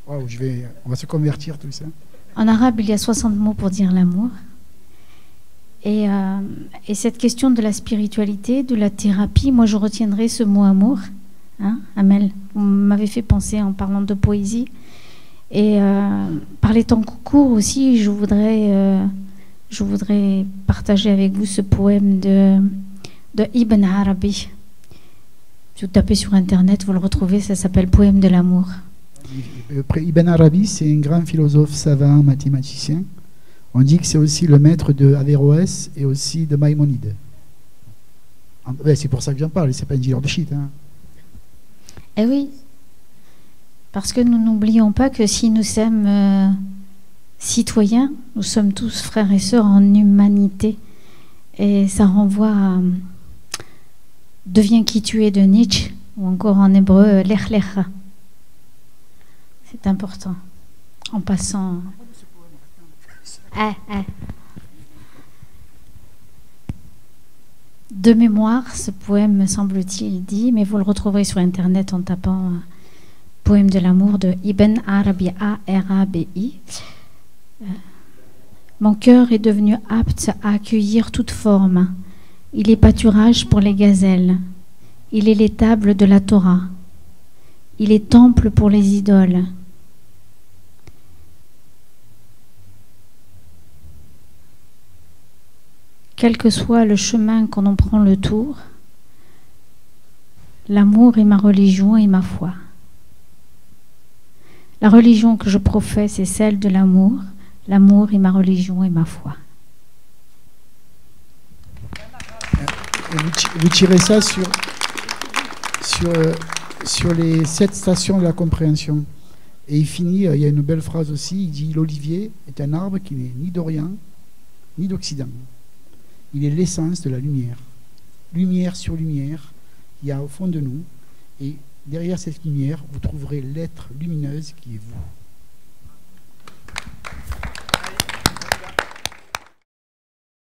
Wow, on va se convertir tout ça. En arabe, il y a 60 mots pour dire l'amour. Et cette question de la spiritualité, de la thérapie, moi je retiendrai ce mot amour. Hein, Amel, vous m'avez fait penser en parlant de poésie. Et par les temps courts aussi, je voudrais partager avec vous ce poème de Ibn Arabi. Si vous tapez sur Internet, vous le retrouvez, ça s'appelle Poème de l'amour. Ibn Arabi, c'est un grand philosophe savant, mathématicien. On dit que c'est aussi le maître de Averroès et aussi de Maïmonide. C'est pour ça que j'en parle, c'est pas un dealer de shit. Hein. Eh oui, parce que nous n'oublions pas que si nous sommes citoyens, nous sommes tous frères et sœurs en humanité. Et ça renvoie à Deviens qui tu es de Nietzsche, ou encore en hébreu Lech Lecha. C'est important. En passant... De mémoire, ce poème, me semble-t-il, dit, mais vous le retrouverez sur Internet en tapant Poème de l'amour de Ibn Arabi, A-R-A-B-I. Mon cœur est devenu apte à accueillir toute forme. Il est pâturage pour les gazelles. Il est l'étable de la Torah. Il est temple pour les idoles. Quel que soit le chemin qu'on en prend le tour, l'amour est ma religion et ma foi. La religion que je professe est celle de l'amour. L'amour est ma religion et ma foi. Vous tirez ça sur les 7 stations de la compréhension. Et il finit, il y a une belle phrase aussi, il dit « L'olivier est un arbre qui n'est ni d'Orient, ni d'Occident. Il est l'essence de la lumière. Lumière sur lumière, il y a au fond de nous. Et derrière cette lumière, vous trouverez l'être lumineuse qui est vous. »